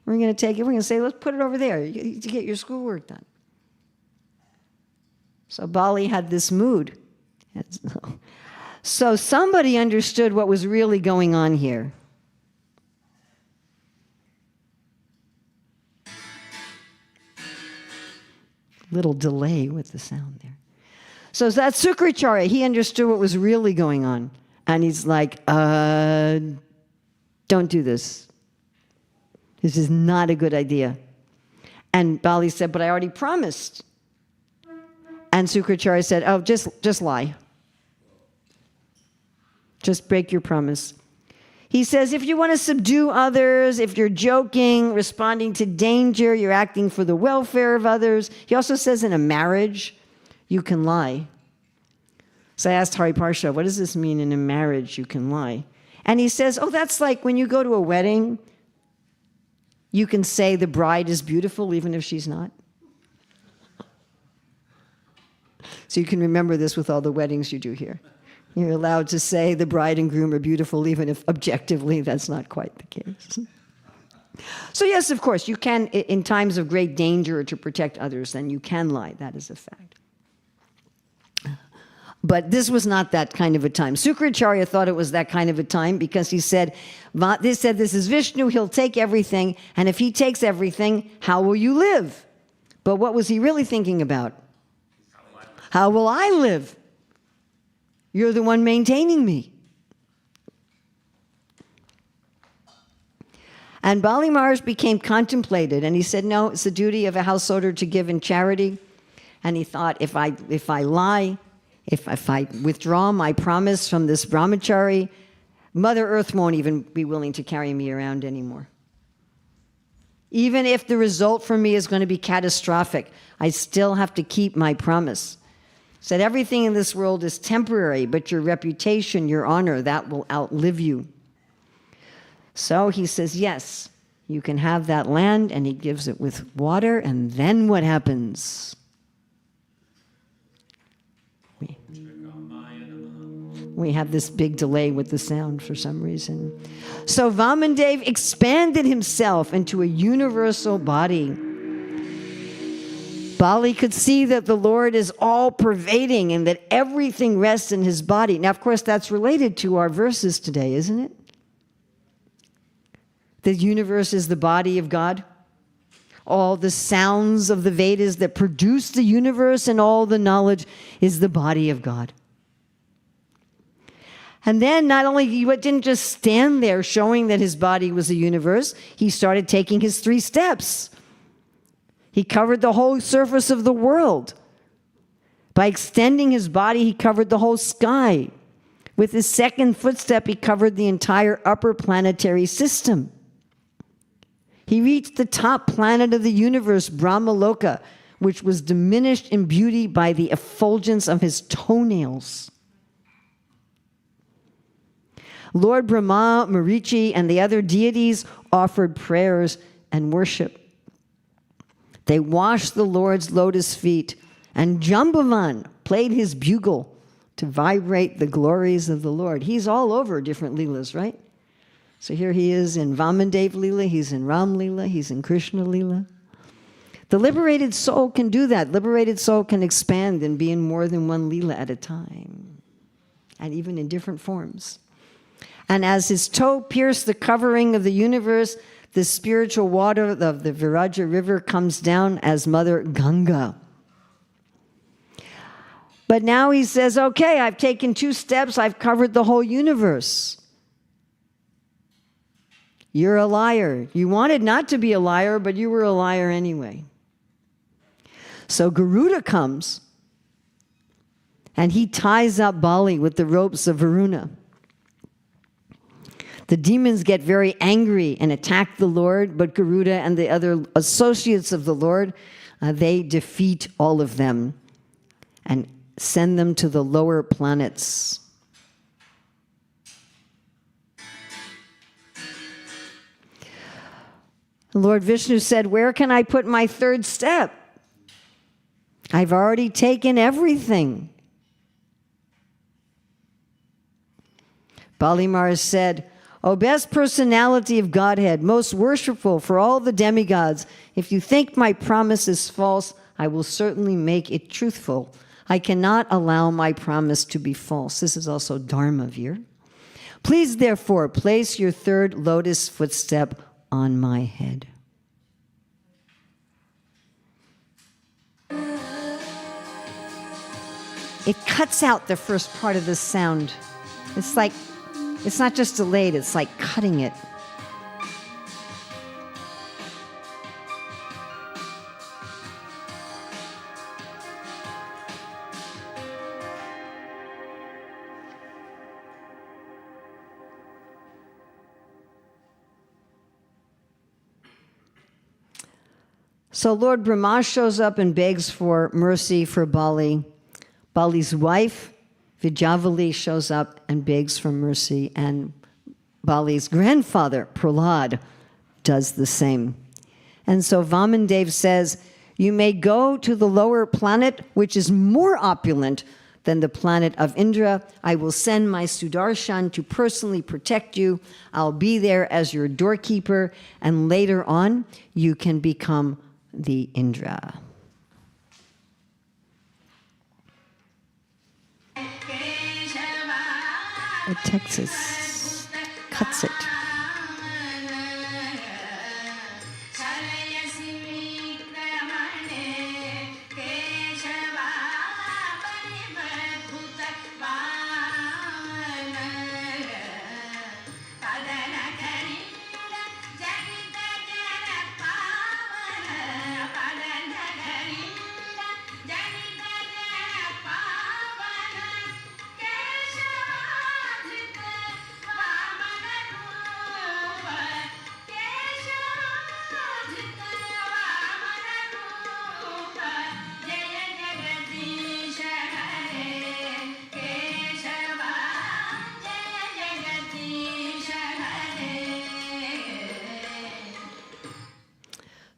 We're going to take it, we're going to say, let's put it over there to get your schoolwork done. So Bali had this mood. So somebody understood what was really going on here. Little delay with the sound there. So that Sukracharya, he understood what was really going on. And he's like, don't do this. This is not a good idea. And Bali said, but I already promised. And Sukracharya said, oh, just lie. Just break your promise. He says, if you want to subdue others, if you're joking, responding to danger, you're acting for the welfare of others. He also says in a marriage, you can lie. So I asked Hari Parsha, what does this mean in a marriage you can lie? And he says, oh, that's like when you go to a wedding, you can say the bride is beautiful even if she's not. So you can remember this with all the weddings you do here. You're allowed to say the bride and groom are beautiful even if objectively that's not quite the case. So yes, of course, you can, in times of great danger to protect others, then you can lie. That is a fact. But this was not that kind of a time. Sukracharya thought it was that kind of a time because he said, this is Vishnu, he'll take everything, and if he takes everything, how will you live? But what was he really thinking about? How will I live? You're the one maintaining me. And Bali Maharaj became contemplated, and he said, no, it's the duty of a householder to give in charity. And he thought, if I lie, if I withdraw my promise from this brahmachari, Mother Earth won't even be willing to carry me around anymore. Even if the result for me is going to be catastrophic, I still have to keep my promise. Said everything in this world is temporary, but your reputation, your honor, that will outlive you. So he says, yes, you can have that land, and he gives it with water, and then what happens? We have this big delay with the sound for some reason. So Vamandev expanded himself into a universal body. Bali could see that the Lord is all-pervading and that everything rests in his body. Now, of course, that's related to our verses today, isn't it? The universe is the body of God. All the sounds of the Vedas that produce the universe and all the knowledge is the body of God. And then not only he didn't just stand there showing that his body was a universe, he started taking his 3 steps. He covered the whole surface of the world. By extending his body, he covered the whole sky. With his 2nd footstep, he covered the entire upper planetary system. He reached the top planet of the universe, Brahmaloka, which was diminished in beauty by the effulgence of his toenails. Lord Brahma, Marichi, and the other deities offered prayers and worship. They washed the Lord's lotus feet, and Jambavan played his bugle to vibrate the glories of the Lord. He's all over different leelas, right? So here he is in Vamandev Leela, he's in Ram Leela, he's in Krishna Leela. The liberated soul can do that. Liberated soul can expand and be in more than one Leela at a time, and even in different forms. And as his toe pierced the covering of the universe, the spiritual water of the Viraja river comes down as Mother Ganga. But now he says, okay, I've taken 2 steps, I've covered the whole universe. You're a liar. You wanted not to be a liar, but you were a liar anyway. So Garuda comes, And he ties up Bali with the ropes of Varuna. The demons get very angry and attack the Lord, but Garuda and the other associates of the Lord, they defeat all of them and send them to the lower planets. Lord Vishnu said, "Where can I put my third step? I've already taken everything." Bali Maharaj said, "O best personality of Godhead, most worshipful for all the demigods, if you think my promise is false, I will certainly make it truthful. I cannot allow my promise to be false." This is also Dharma Veer. "Please, therefore, place your third lotus footstep on my head." It cuts out the first part of the sound. It's like, it's not just delayed, it's like cutting it. So Lord Brahma shows up and begs for mercy for Bali. Bali's wife, Vijayavali, shows up and begs for mercy, and Bali's grandfather, Prahlad, does the same. And so Vamandev says, "You may go to the lower planet, which is more opulent than the planet of Indra. I will send my Sudarshan to personally protect you. I'll be there as your doorkeeper, and later on, you can become the Indra." It Texas cuts it.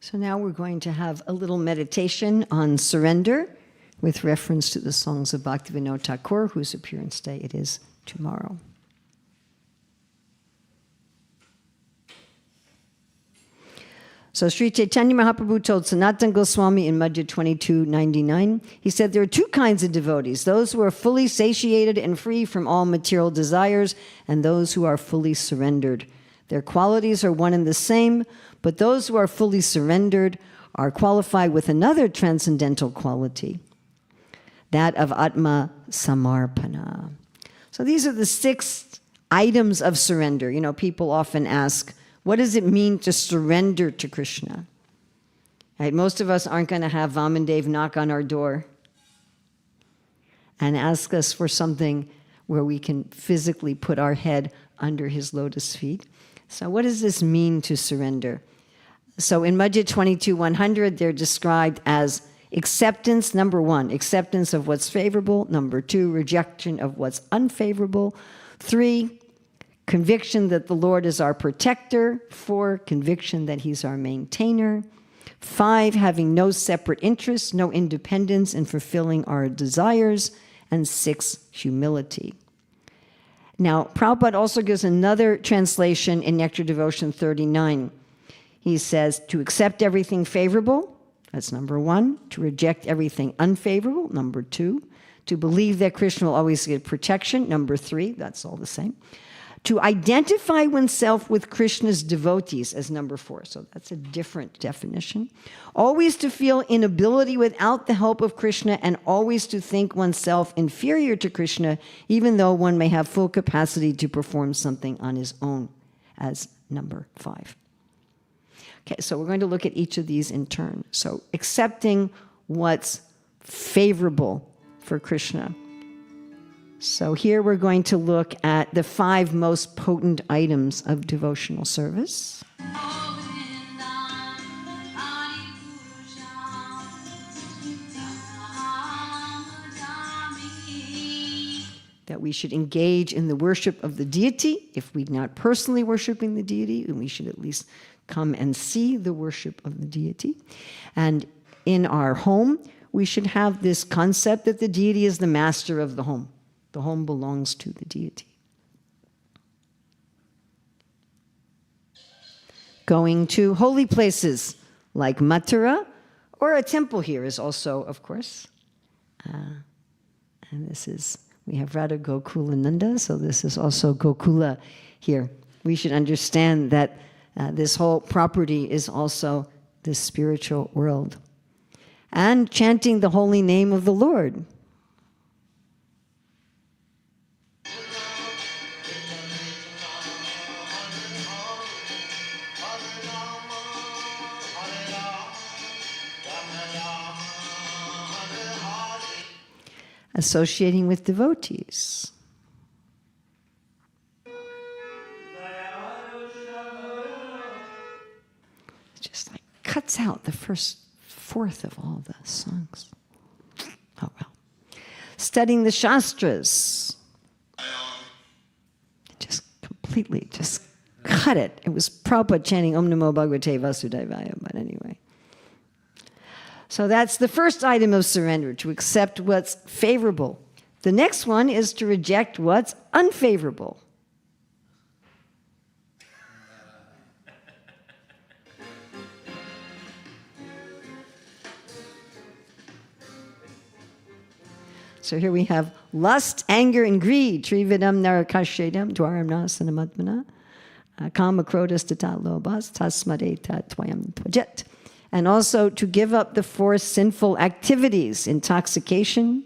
So now we're going to have a little meditation on surrender with reference to the songs of Bhaktivinoda Thakur, whose appearance day it is tomorrow. So Sri Chaitanya Mahaprabhu told Sanatana Goswami in Madhya 2299, he said, "There are two kinds of devotees, those who are fully satiated and free from all material desires, and those who are fully surrendered. Their qualities are one and the same, but those who are fully surrendered are qualified with another transcendental quality, that of Atma Samarpana." So these are the 6 items of surrender. You know, people often ask, what does it mean to surrender to Krishna? Right? Most of us aren't going to have Vamandev knock on our door and ask us for something where we can physically put our head under his lotus feet. So what does this mean to surrender? So in Madhya 22-100, they're described as acceptance, number 1, acceptance of what's favorable. Number 2, rejection of what's unfavorable. 3, conviction that the Lord is our protector. 4, conviction that he's our maintainer. 5, having no separate interests, no independence in fulfilling our desires. And 6, humility. Now, Prabhupada also gives another translation in Nectar Devotion 39. He says, to accept everything favorable, that's number 1. To reject everything unfavorable, number 2. To believe that Krishna will always give protection, number 3. That's all the same. To identify oneself with Krishna's devotees as number 4. So that's a different definition. Always to feel inability without the help of Krishna, and always to think oneself inferior to Krishna, even though one may have full capacity to perform something on his own, as number 5. Okay, so we're going to look at each of these in turn. So accepting what's favorable for Krishna. So here we're going to look at the 5 most potent items of devotional service. That we should engage in the worship of the deity. If we're not personally worshiping the deity, then we should at least come and see the worship of the deity. And in our home, we should have this concept that the deity is the master of the home. The home belongs to the deity. Going to holy places like Mathura, or a temple here is also, of course. And this is, we have Radha Gokulananda, so this is also Gokula here. We should understand that this whole property is also the spiritual world. And chanting the holy name of the Lord. Associating with devotees. It just like cuts out the first fourth of all the songs. Oh well. Studying the Shastras. Just completely just cut it. It was Prabhupada chanting Om Namo Bhagavate Vasudevaya, but anyway. So that's the first item of surrender, to accept what's favorable. The next one is to reject what's unfavorable. So here we have lust, anger, and greed. Trividam narakashedam dwaram nasanamatmana. Kama krodas tata lobas tasmadeta tvayam tvajet. And also to give up the 4 sinful activities: intoxication,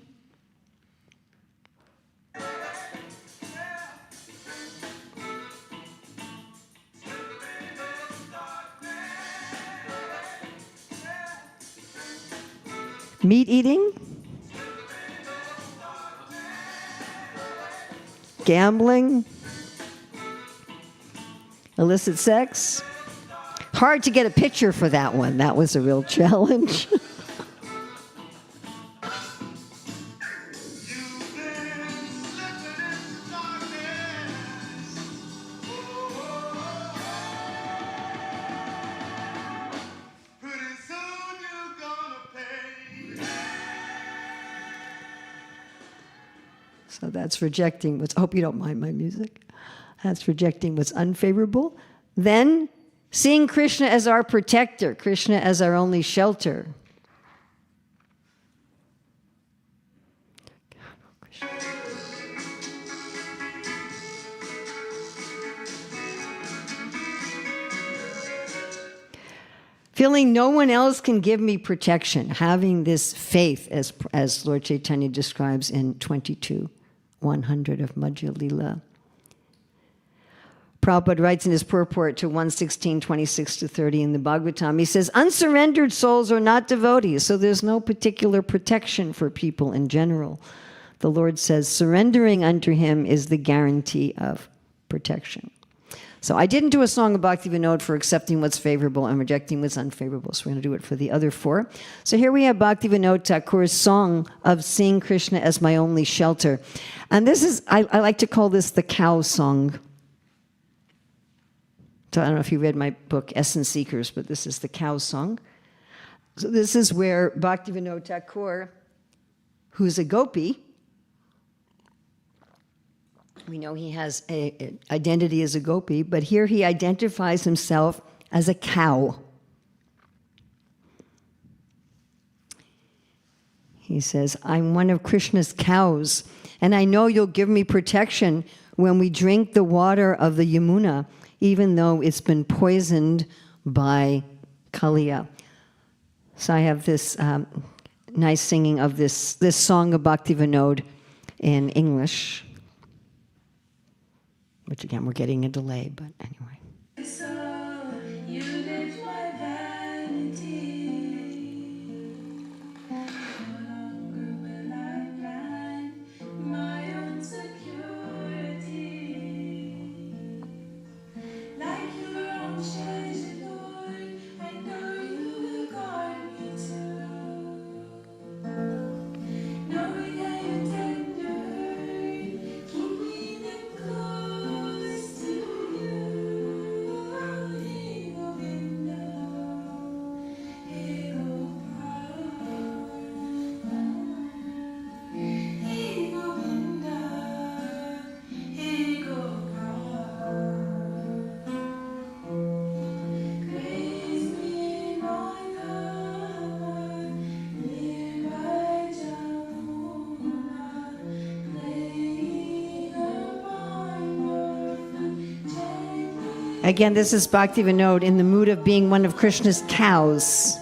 meat eating, gambling, illicit sex. Hard to get a picture for that one. That was a real challenge. So that's rejecting what's, I hope you don't mind my music. That's rejecting what's unfavorable. Then seeing Krishna as our protector, Krishna as our only shelter. Feeling no one else can give me protection, having this faith, as Lord Chaitanya describes in 22:100 of Madhya Lila. Prabhupada writes in his purport to 116:26-30 in the Bhāgavatam, he says, unsurrendered souls are not devotees, so there's no particular protection for people in general. The Lord says, surrendering unto him is the guarantee of protection. So I didn't do a song of Bhakti Vinod for accepting what's favorable and rejecting what's unfavorable, so we're going to do it for the other 4. So here we have Bhakti Vinod Thakur's song of seeing Krishna as my only shelter. And this is, I like to call this the cow song. So I don't know if you read my book, Essence Seekers, but this is the cow song. So this is where Bhaktivinoda Thakur, who's a gopi, we know he has an identity as a gopi, but here he identifies himself as a cow. He says, I'm one of Krishna's cows, and I know you'll give me protection when we drink the water of the Yamuna, even though it's been poisoned by Kaliya. So I have this nice singing of this song of Bhakti Vinod in English, which again, we're getting a delay, but anyway.
So you lift my vanity. No longer will I blind my own soul.
Again, this is Bhakti Vinod in the mood of being one of Krishna's cows.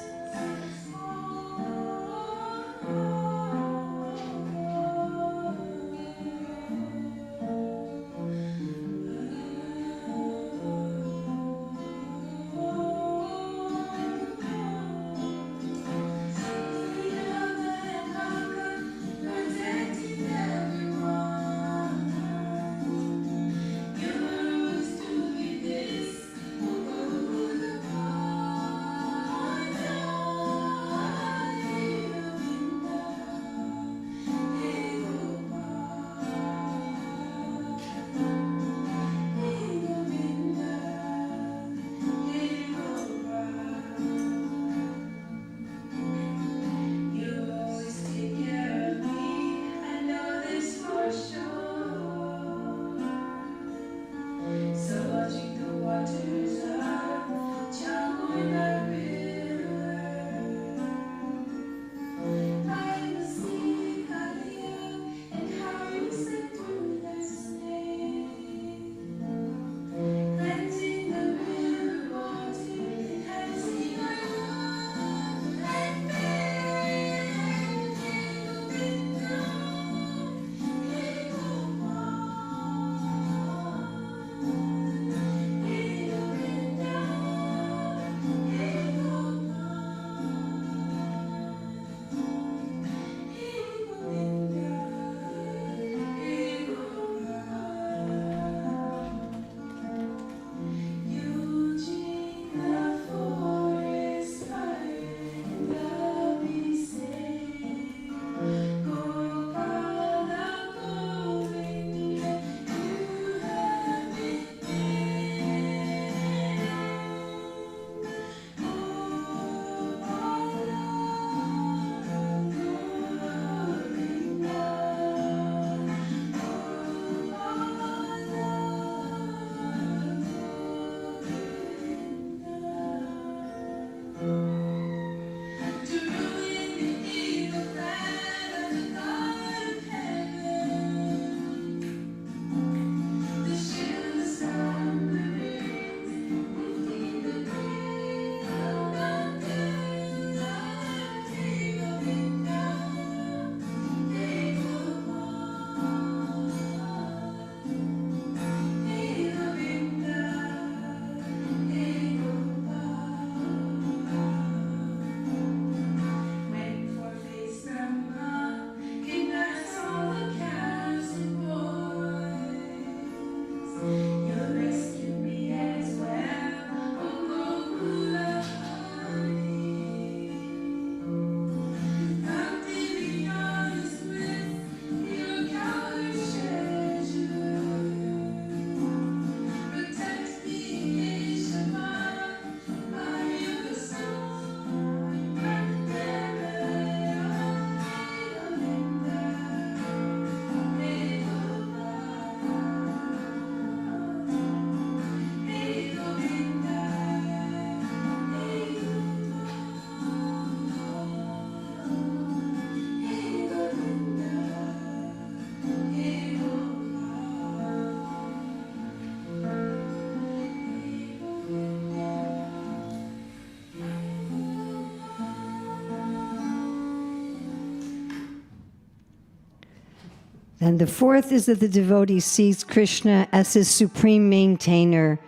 And the fourth is that the devotee sees Krishna as his supreme maintainer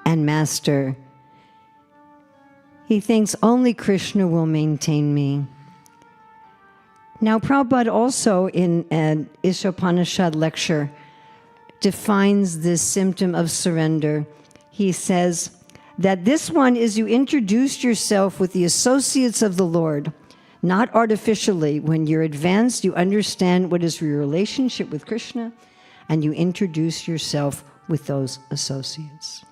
and master. He thinks only Krishna will maintain me. Now, Prabhupada also in an Ishopanishad lecture defines this symptom of surrender. He says that this one is you introduce yourself with the associates of the Lord, not artificially. When you're advanced, you understand what is your relationship with Krishna, and you introduce yourself with those associates.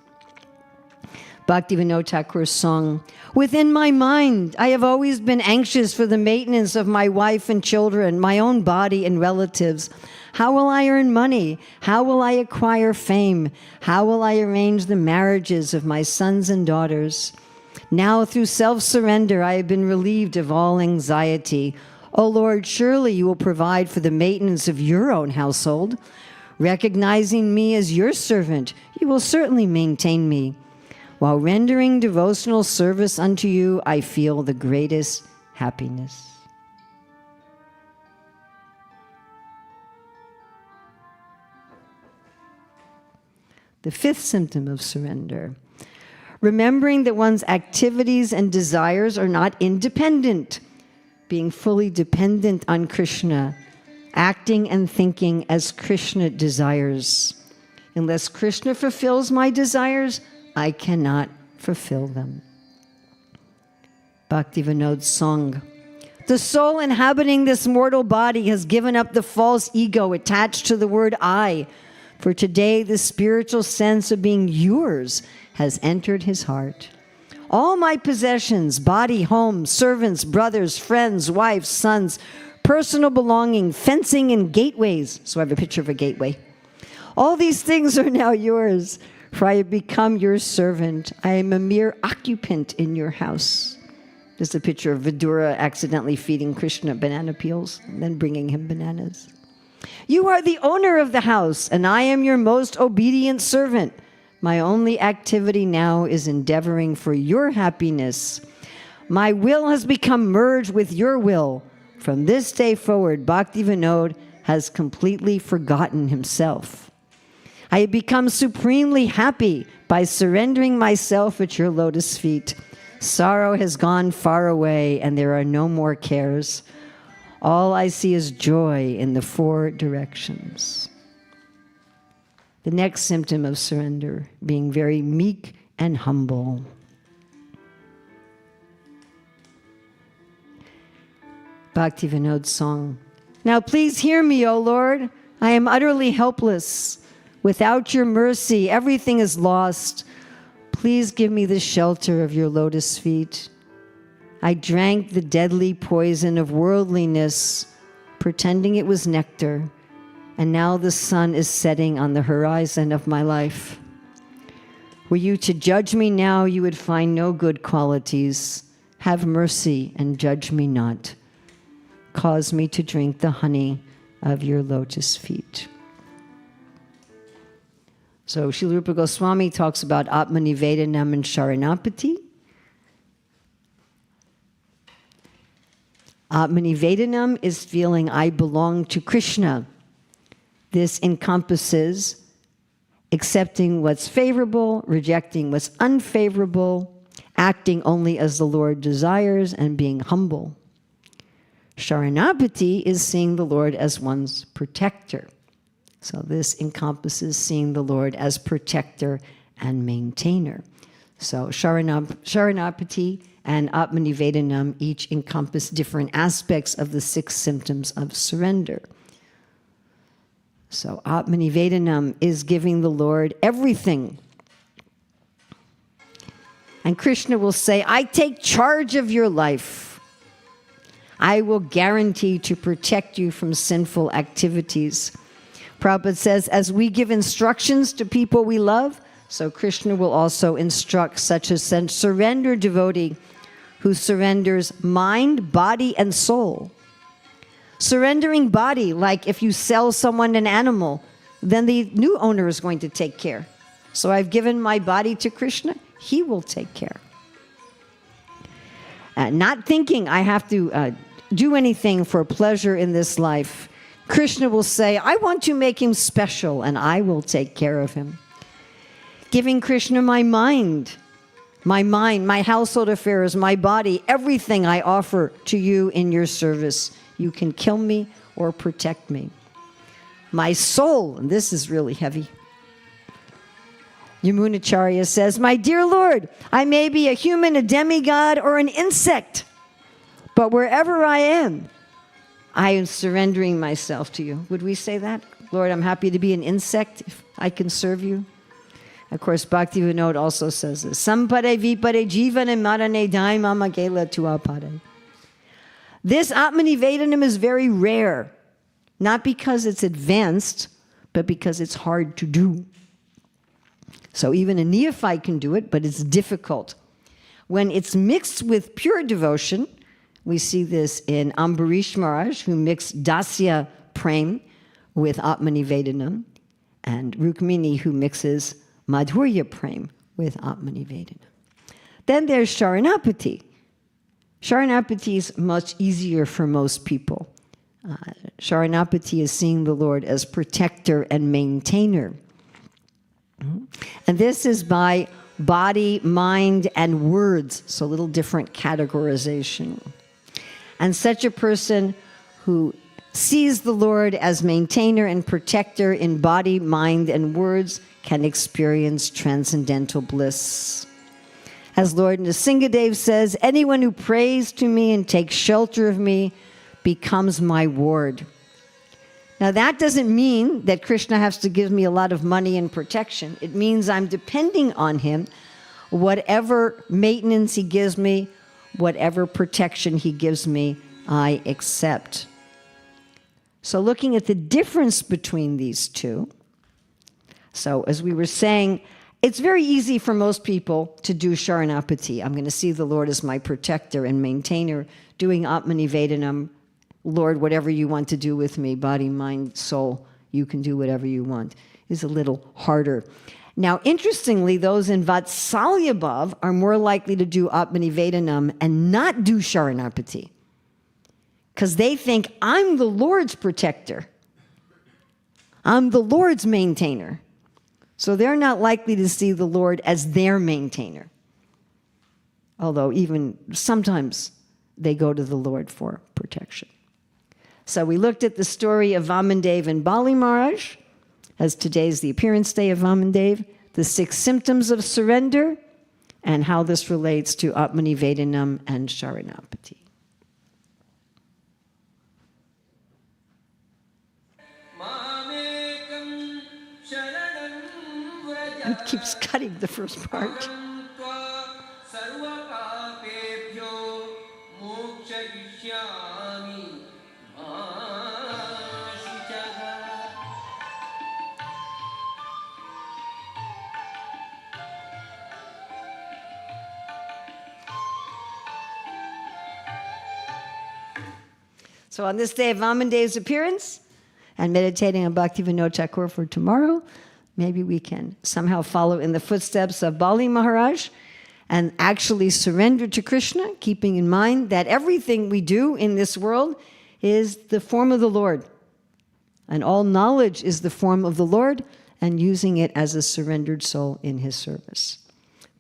Bhaktivinoda Thakur's song, "Within my mind, I have always been anxious for the maintenance of my wife and children, my own body and relatives. How will I earn money? How will I acquire fame? How will I arrange the marriages of my sons and daughters? Now, through self-surrender, I have been relieved of all anxiety. O Lord, surely you will provide for the maintenance of your own household. Recognizing me as your servant, you will certainly maintain me. While rendering devotional service unto you, I feel the greatest happiness. The fifth symptom of surrender. Remembering that one's activities and desires are not independent, being fully dependent on Krishna, acting and thinking as Krishna desires. Unless Krishna fulfills my desires, I cannot fulfill them. Bhaktivinoda song. The soul inhabiting this mortal body has given up the false ego attached to the word I. For today, the spiritual sense of being yours has entered his heart. All my possessions, body, home, servants, brothers, friends, wives, sons, personal belonging, fencing, and gateways. So I have a picture of a gateway. All these things are now yours, for I have become your servant. I am a mere occupant in your house. There's a picture of Vidura accidentally feeding Krishna banana peels and then bringing him bananas. You are the owner of the house, and I am your most obedient servant. My only activity now is endeavoring for your happiness. My will has become merged with your will. From this day forward, Bhaktivinoda has completely forgotten himself. I have become supremely happy by surrendering myself at your lotus feet. Sorrow has gone far away, and there are no more cares. All I see is joy in the four directions. The next symptom of surrender, being very meek and humble. Bhaktivinoda song. Now please hear me, O Lord. I am utterly helpless. Without your mercy, everything is lost. Please give me the shelter of your lotus feet. I drank the deadly poison of worldliness, pretending it was nectar, and now the sun is setting on the horizon of my life. Were you to judge me now, you would find no good qualities. Have mercy and judge me not. Cause me to drink the honey of your lotus feet. So Srila Rupa Goswami talks about Atmanivedanam and Sharanapati. Atmanivedanam is feeling I belong to Krishna. This encompasses accepting what's favorable, rejecting what's unfavorable, acting only as the Lord desires, and being humble. Sharanapati is seeing the Lord as one's protector. So this encompasses seeing the Lord as protector and maintainer. So Sharanapati and Atmanivedanam each encompass different aspects of the 6 symptoms of surrender. So Atmanivedanam is giving the Lord everything. And Krishna will say, I take charge of your life. I will guarantee to protect you from sinful activities. Prabhupada says, as we give instructions to people we love, so Krishna will also instruct such a surrendered devotee who surrenders mind, body, and soul. Surrendering body, like if you sell someone an animal, then the new owner is going to take care. So I've given my body to Krishna, he will take care. Not thinking I have to do anything for pleasure in this life. Krishna will say, I want to make him special, and I will take care of him. Giving Krishna my mind, my household affairs, my body, everything I offer to you in your service. You can kill me or protect me. My soul, and this is really heavy. Yamunacharya says, my dear Lord, I may be a human, a demigod, or an insect, but wherever I am surrendering myself to you. Would we say that? Lord, I'm happy to be an insect if I can serve you. Of course, Bhaktivinoda also says this. Sampade vipade jivane marane daimama gela tuapade. This Atmanivedanam is very rare, not because it's advanced, but because it's hard to do. So even a neophyte can do it, but it's difficult. When it's mixed with pure devotion, we see this in Ambarish Maharaj, who mixed Dasya Prem with Atmanivedanam, and Rukmini, who mixes Madhurya Prem with Atmanivedana. Then there's Sharanapati. Sharanapati is much easier for most people. Sharanapati is seeing the Lord as protector and maintainer. And this is by body, mind, and words, so a little different categorization. And such a person who sees the Lord as maintainer and protector in body, mind, and words can experience transcendental bliss. As Lord Nrsingadev says, anyone who prays to me and takes shelter of me becomes my ward. Now that doesn't mean that Krishna has to give me a lot of money and protection. It means I'm depending on him. Whatever maintenance he gives me, whatever protection he gives me, I accept. So looking at the difference between these two, so as we were saying, it's very easy for most people to do Sharanapati. I'm going to see the Lord as my protector and maintainer, doing Atmanivedanam. Lord, whatever you want to do with me, body, mind, soul, you can do whatever you want, is a little harder. Now, interestingly, those in Vatsalya Bhav are more likely to do Atmanivedanam and not do Sharanapati, because they think, I'm the Lord's protector. I'm the Lord's maintainer. So they're not likely to see the Lord as their maintainer. Although even sometimes they go to the Lord for protection. So we looked at the story of Vamandev and Bali Maharaj, as today's the appearance day of Vamandev, the 6 symptoms of surrender, and how this relates to Atmanivedanam and Sharanapati. It keeps cutting the first part. So on this day of Vamandev's appearance, and meditating on Bhaktivinoda Thakur for tomorrow, maybe we can somehow follow in the footsteps of Bali Maharaj and actually surrender to Krishna, keeping in mind that everything we do in this world is the form of the Lord. And all knowledge is the form of the Lord, and using it as a surrendered soul in his service.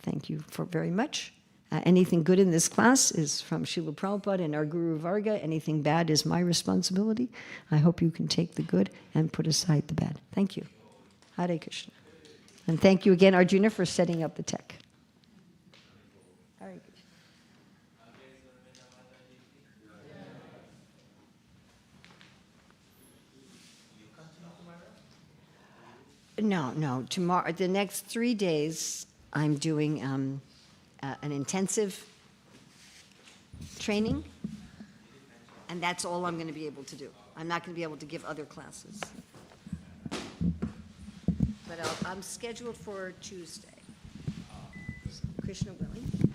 Thank you for very much. Anything good in this class is from Srila Prabhupada and our Guru Varga. Anything bad is my responsibility. I hope you can take the good and put aside the bad. Thank you. Hare Krishna. And thank you again, Arjuna, for setting up the tech. Hare Krishna. No. Tomorrow, the next 3 days, I'm doing an intensive training, and that's all I'm going to be able to do. I'm not going to be able to give other classes. But I'm scheduled for Tuesday. Krishna willing.